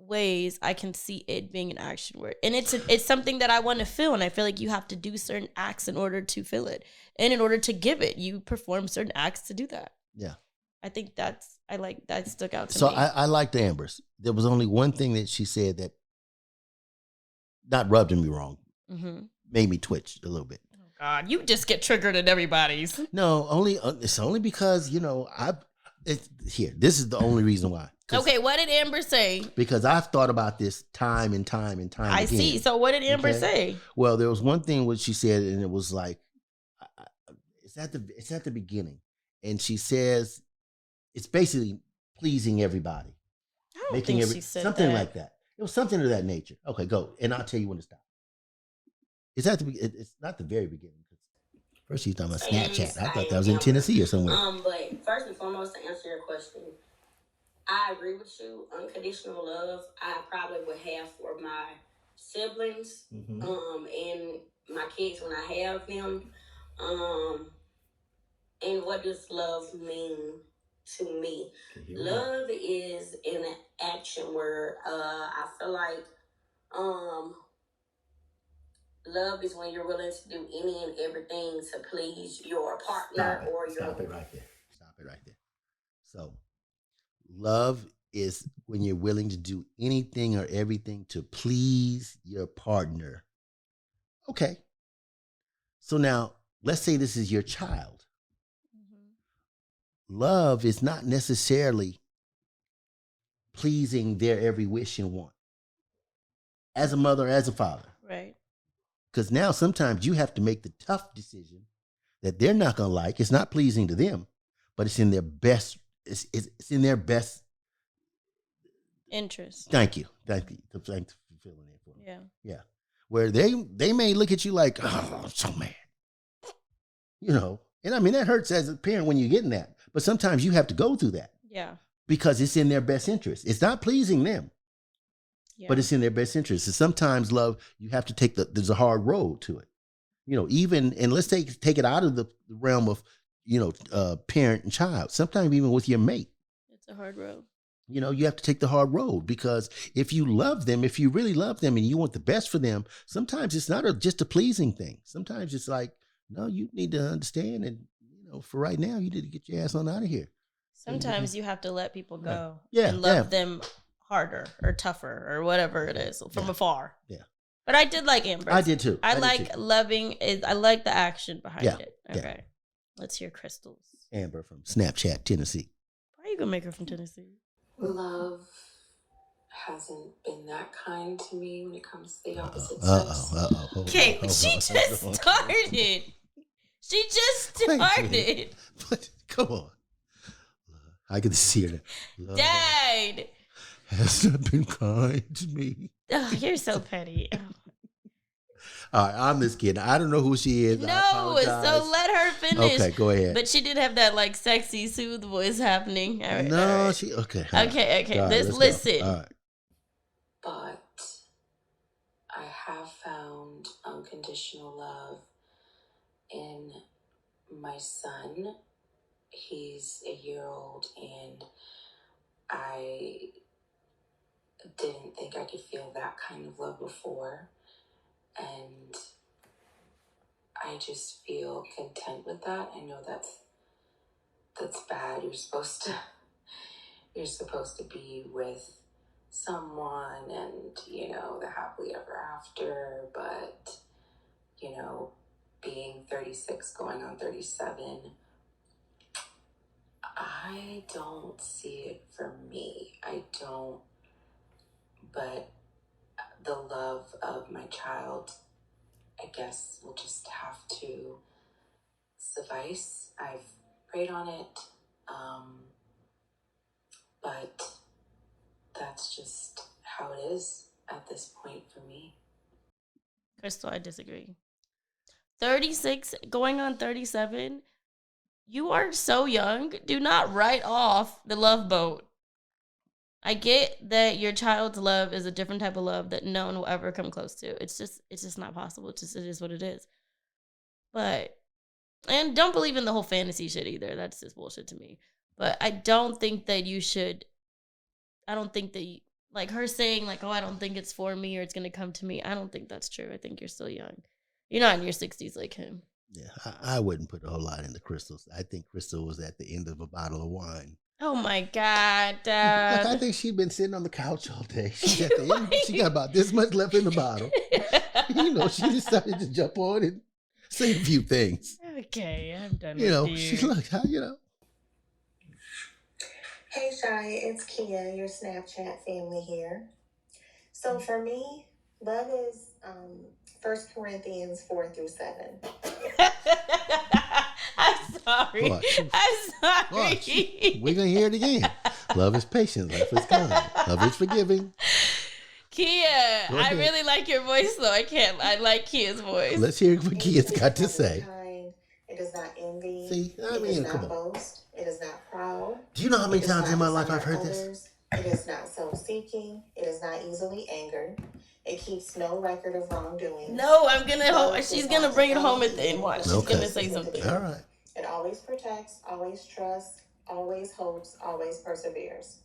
ways I can see it being an action word. And it's something that I want to feel, and I feel like you have to do certain acts in order to feel it. And in order to give it, you perform certain acts to do that. Yeah. I think that stuck out to me. So I liked Amber's. There was only one thing that she said that not rubbed me wrong. Made me twitch a little bit. Oh God, you just get triggered at everybody's. No, it's only because, this is the only reason why. Okay, what did Amber say? Because I've thought about this time and time and time I again. see. So what did Amber say? Well, there was one thing what she said, and it was like, it's at the beginning, and she says it's basically pleasing everybody, I don't think she said something that. like that. It was something of that nature. Okay, go, and I'll tell you when to stop. It's not the very beginning. First, you talking about Snapchat. I thought that was in Tennessee or somewhere. But first and foremost, to answer your question, I agree with you. Unconditional love, I probably would have for my siblings, and my kids when I have them. And what does love mean to me? Love is an action word. I feel like love is when you're willing to do any and everything to please your partner or your... Stop it right there. So, love is when you're willing to do anything or everything to please your partner. Okay. So now, let's say this is your child. Love is not necessarily pleasing their every wish and want. As a mother, as a father. Right. Because now sometimes you have to make the tough decision that they're not going to like. It's not pleasing to them, but it's in their best. It's in their best interest. Thank you. Thanks for filling in for me. Yeah. Where they may look at you like, oh, I'm so mad. And I mean, that hurts as a parent when you're getting that. But sometimes you have to go through that. Yeah. Because it's in their best interest. It's not pleasing them. Yeah. But it's in their best interest. And sometimes love, you have to there's a hard road to it. And let's take it out of the realm of, parent and child. Sometimes even with your mate. It's a hard road. You have to take the hard road, because if you love them, if you really love them and you want the best for them, sometimes it's not just a pleasing thing. Sometimes it's like, no, you need to understand. And, for right now, you need to get your ass on out of here. Sometimes you have to let people go and love them harder or tougher or whatever it is from afar. Yeah. But I did like Amber. I did too. I like the action behind it. Okay. Yeah. Let's hear Crystal's. Amber from Snapchat, Tennessee. Why are you gonna make her from Tennessee? Love hasn't been that kind to me when it comes to the opposite sex. Okay, she just started. She just started. But come on. I can see her. Love Dad has not been kind to me. Oh, you're so petty. Oh. All right, I'm this kid. I don't know who she is. No, so let her finish. Okay, go ahead. But she did have that sexy, soothe voice happening. All right, no, all right. she okay. Okay. Right, listen. All right. But I have found unconditional love in my son. He's a year old, and I didn't think I could feel that kind of love before. And I just feel content with that. I know that's bad. You're supposed to be with someone and, the happily ever after, but, being 36 going on 37, I don't see it for me. I don't, but the love of my child, I guess, will just have to suffice. I've prayed on it, but that's just how it is at this point for me. Crystal, I disagree. 36, going on 37, you are so young. Do not write off the love boat. I get that your child's love is a different type of love that no one will ever come close to. It's just not possible. It is what it is. And don't believe in the whole fantasy shit either. That's just bullshit to me. But I don't think that you should. I don't think that Like her saying, like, oh, I don't think it's for me or it's going to come to me. I don't think that's true. I think you're still young. You're not in your 60s like him. Yeah, I wouldn't put a whole lot into Crystal's. I think Crystal was at the end of a bottle of wine. Oh my God, Dad. Look, I think she'd been sitting on the couch all day. She's at the end. She got about this much left in the bottle. She decided to jump on and say a few things. Okay, I'm done with you. She looked, Hey, Shy, it's Kia, your Snapchat family here. So for me, love is 1 Corinthians 4-7. I'm sorry. I'm sorry. We're going to hear it again. Love is patient. Love is kind. Love is forgiving. Kia, I really like your voice, though. I like Kia's voice. Let's hear what Kia's got to say. It does not envy. See, it does not boast. It is not proud. Do you know how many times in my life I've heard this? It is not self-seeking. It is not easily angered. It keeps no record of wrongdoing. No, she's going to bring it home at the end. Watch. She's going to say something. All right. It always protects, always trusts, always hopes, always perseveres.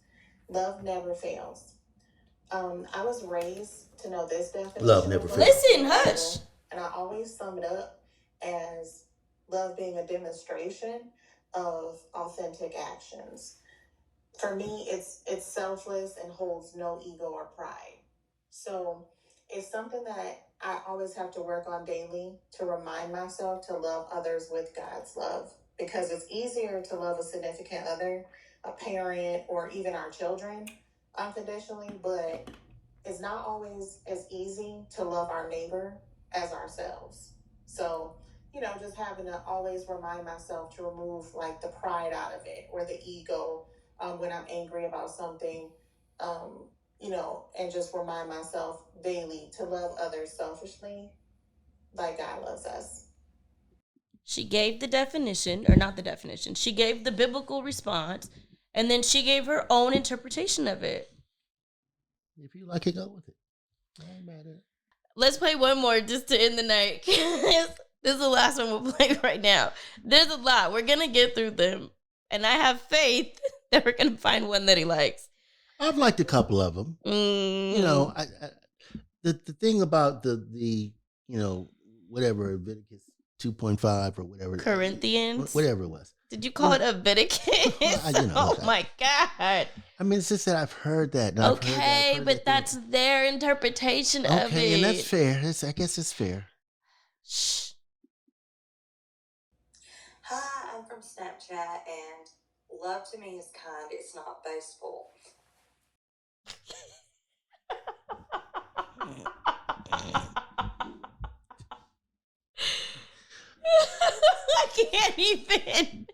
Love never fails. I was raised to know this definition. Love never fails. Listen, hush. And I always sum it up as love being a demonstration of authentic actions. For me, it's selfless and holds no ego or pride. So it's something that I always have to work on daily to remind myself to love others with God's love, because it's easier to love a significant other, a parent, or even our children unconditionally, but it's not always as easy to love our neighbor as ourselves. So, just having to always remind myself to remove like the pride out of it or the ego when I'm angry about something, and just remind myself daily to love others selfishly like God loves us. She gave the definition, or not the definition. She gave the biblical response, and then she gave her own interpretation of it. If you like it, go with it. I ain't mad at it. Let's play one more just to end the night. This is the last one we'll play right now. There's a lot. We're going to get through them. And I have faith that we're going to find one that he likes. I've liked a couple of them. The thing about the whatever, Leviticus 2.5 or whatever. Corinthians? Whatever it was. Did you call it a Leviticus? My God. I mean, it's just that I've heard that. But that's their interpretation of it. Okay, and that's fair. I guess it's fair. Shh. Hi, I'm from Snapchat, and love to me is kind. It's not boastful. I can't even.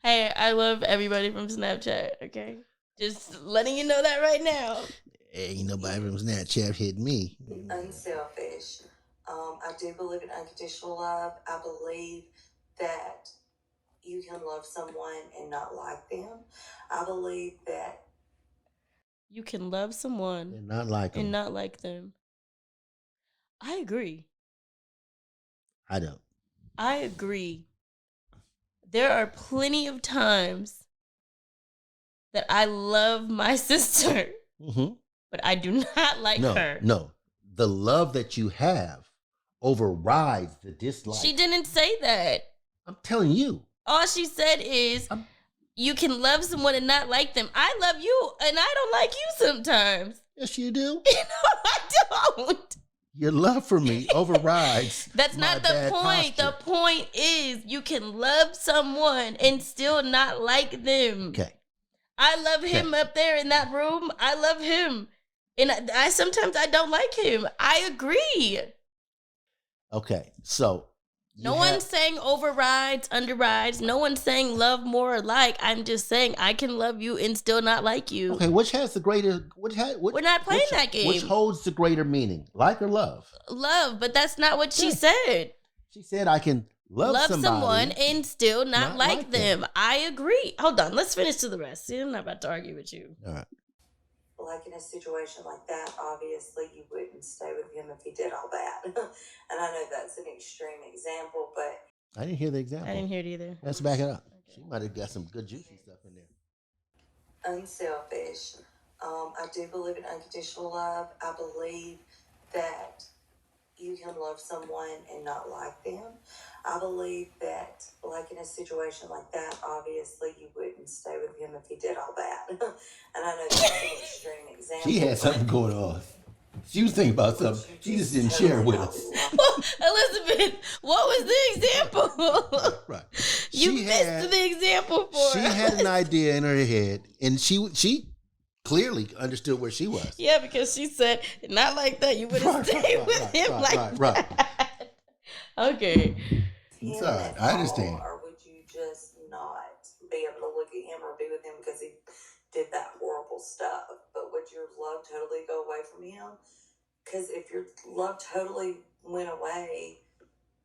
Hey, I love everybody from Snapchat, okay? Just letting you know that right now. Ain't nobody from Snapchat hit me. Unselfish. I do believe in unconditional love. I believe that you can love someone and not like them. I believe that you can love someone and not like them. I agree. I don't. I agree. There are plenty of times that I love my sister, but I do not like her. No, the love that you have overrides the dislike. She didn't say that. I'm telling you. All she said is you can love someone and not like them. I love you and I don't like you sometimes. Yes, you do. No, I don't. Your love for me overrides. That's not the point. Posture. The point is you can love someone and still not like them. Okay. I love him up there in that room. I love him. And I sometimes I don't like him. I agree. Okay. So no one's saying overrides, underrides. No one's saying love more or like. I'm just saying I can love you and still not like you. Okay, which has the greater... We're not playing that game. Which holds the greater meaning? Like or love? Love, but that's not what she said. She said I can love someone and still not like them. I agree. Hold on, let's finish to the rest. I'm not about to argue with you. All right. Like in a situation like that, obviously you wouldn't stay with him if he did all that. And I know that's an extreme example, but... I didn't hear the example. I didn't hear it either. Let's back it up. Okay. She might have got some good juicy stuff in there. unselfish. I do believe in unconditional love. I believe that you can love someone and not like them. I believe that, like in a situation like that, obviously you wouldn't stay with him if he did all that. And I know that's an extreme example. She had something going on. She was thinking about something. She just didn't share it with us. Elizabeth, what was the example? Right. You missed the example for She us. had an idea in her head, and she clearly understood where she was. Yeah, because she said, not like that. You wouldn't stay with him like that. Okay. It's all right. I understand. Or would you just not be able to look at him or be with him because he did that horrible stuff? But would your love totally go away from him? Because if your love totally went away,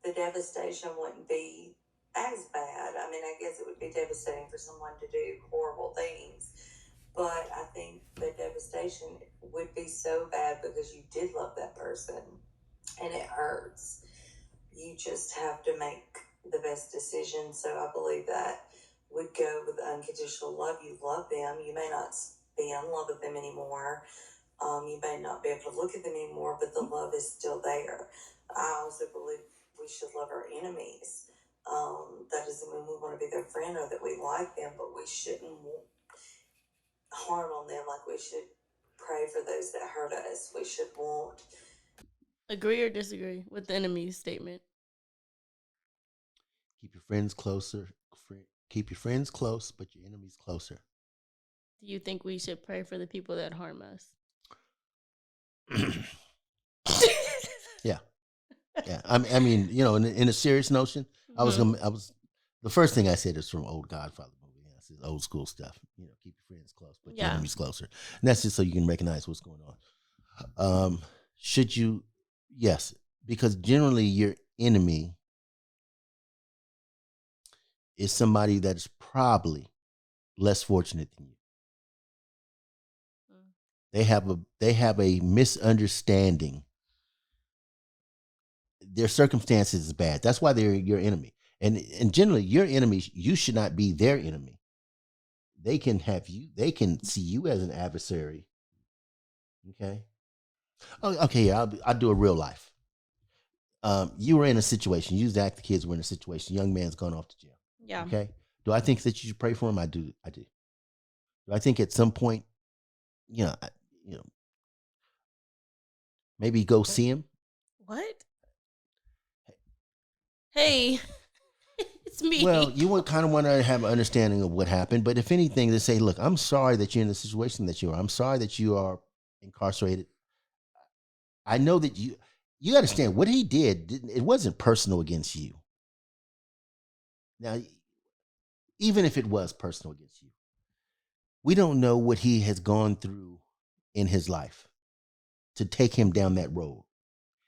the devastation wouldn't be as bad. I mean, I guess it would be devastating for someone to do horrible things. But I think the devastation would be so bad because you did love that person and it hurts. You just have to make the best decision. So I believe that would go with unconditional love. You love them. You may not be in love with them anymore. You may not be able to look at them anymore, but the love is still there. I also believe we should love our enemies. That doesn't mean we want to be their friend or that we like them, but we shouldn't harm on them. Like, we should pray for those that hurt us. We should want. Agree or disagree with the enemy statement? Keep your friends closer. Keep your friends close, but your enemies closer. Do you think we should pray for the people that harm us? Yeah. I mean, you know, in a serious notion, Mm-hmm. the first thing I said is from old Godfather movie. I said old school stuff. You know, keep your friends close, but your enemies closer. And that's just so you can recognize what's going on. Should you? Yes, because generally your enemy is somebody that is probably less fortunate than you. They have a misunderstanding. Their circumstances is bad. That's why they're your enemy. And generally your enemies, you should not be their enemy. They can see you as an adversary. Okay. Oh, okay, I'll do a real life. You were in a situation, you act the kids were in a situation, young man's gone off to jail. Yeah. Okay. Do I think that you should pray for him? I do. Do I think at some point, maybe go see him? What? Hey, it's me. Well, you would kind of want to have an understanding of what happened, but if anything, to say, look, I'm sorry that you're in the situation that you are. I'm sorry that you are incarcerated. I know that you understand what he did. It wasn't personal against you. Now, even if it was personal against you, we don't know what he has gone through in his life to take him down that road.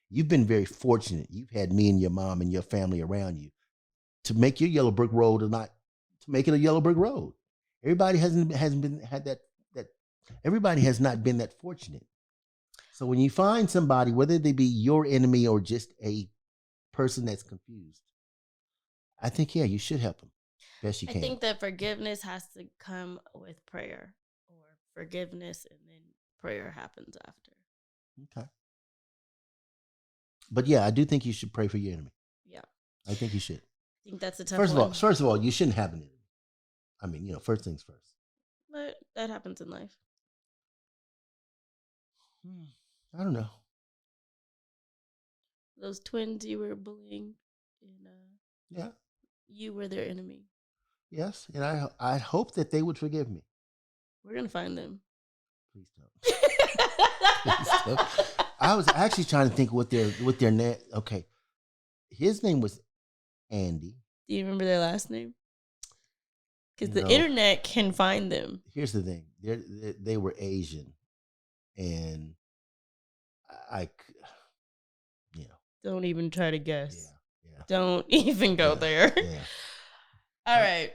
You've been very fortunate. You've had me and your mom and your family around you to make your yellow brick road or not to make it a yellow brick road. Everybody hasn't been had that everybody has not been that fortunate. So when you find somebody, whether they be your enemy or just a person that's confused, I think, yeah, you should help them best you can. I think that forgiveness has to come with prayer, or forgiveness and then prayer happens after. Okay. But yeah, I do think you should pray for your enemy. Yeah. I think you should. I think that's a tough one. one. First of all, you shouldn't have an enemy. I mean, first things first. But that happens in life. I don't know. Those twins you were bullying, and yeah, you were their enemy. Yes, and I hope that they would forgive me. We're gonna find them. Please don't. Please don't. I was actually trying to think what their name. Okay, his name was Andy. Do you remember their last name? Because the internet can find them. Here's the thing: they were Asian, and I don't even try to guess. Yeah. Don't even go there. Yeah. All right.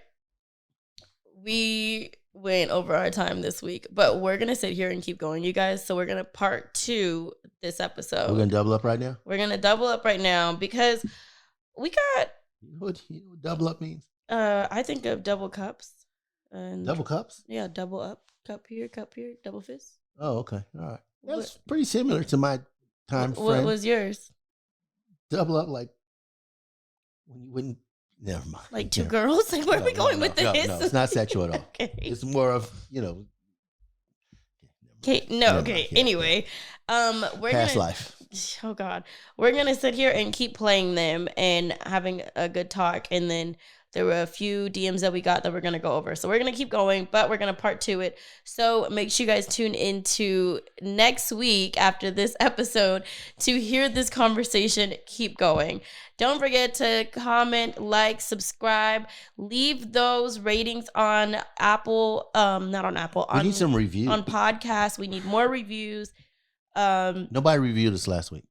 We went over our time this week, but we're going to sit here and keep going, you guys. So we're going to part 2 this episode. We're going to double up right now? We're going to double up right now because we got... You know what double up means? I think of double cups And Double cups? Yeah, double up. Cup here, double fist. Oh, okay. All right. That's pretty similar to my time frame. What was yours? Double up like when you wouldn't. Never mind. Like two girls? Like, where are we going with this? No, it's not sexual at all. Okay. It's more of, Okay. No. Okay. Anyway, we're past gonna. life. Oh God, we're gonna sit here and keep playing them and having a good talk, and then there were a few DMs that we got that we're gonna go over. So we're gonna keep going, but we're gonna part 2 it. So make sure you guys tune into next week after this episode to hear this conversation keep going. Don't forget to comment, like, subscribe, leave those ratings on Apple. Not on Apple. We need some reviews on podcasts. We need more reviews. Nobody reviewed us last week.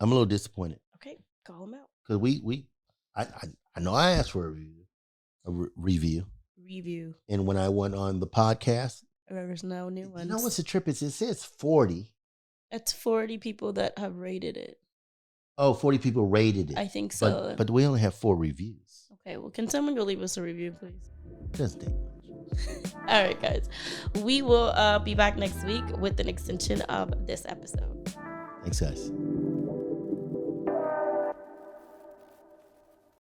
I'm a little disappointed. Okay, call them out. Because I know I asked for a review. And when I went on the podcast, there's no new ones. You know what's the trip is? It says 40. That's 40 people that have rated it. Oh, 40 people rated it. I think so. But we only have 4 reviews. Okay, well, can someone go leave us a review, please? It doesn't take much. All right, guys. We will be back next week with an extension of this episode. Thanks, guys.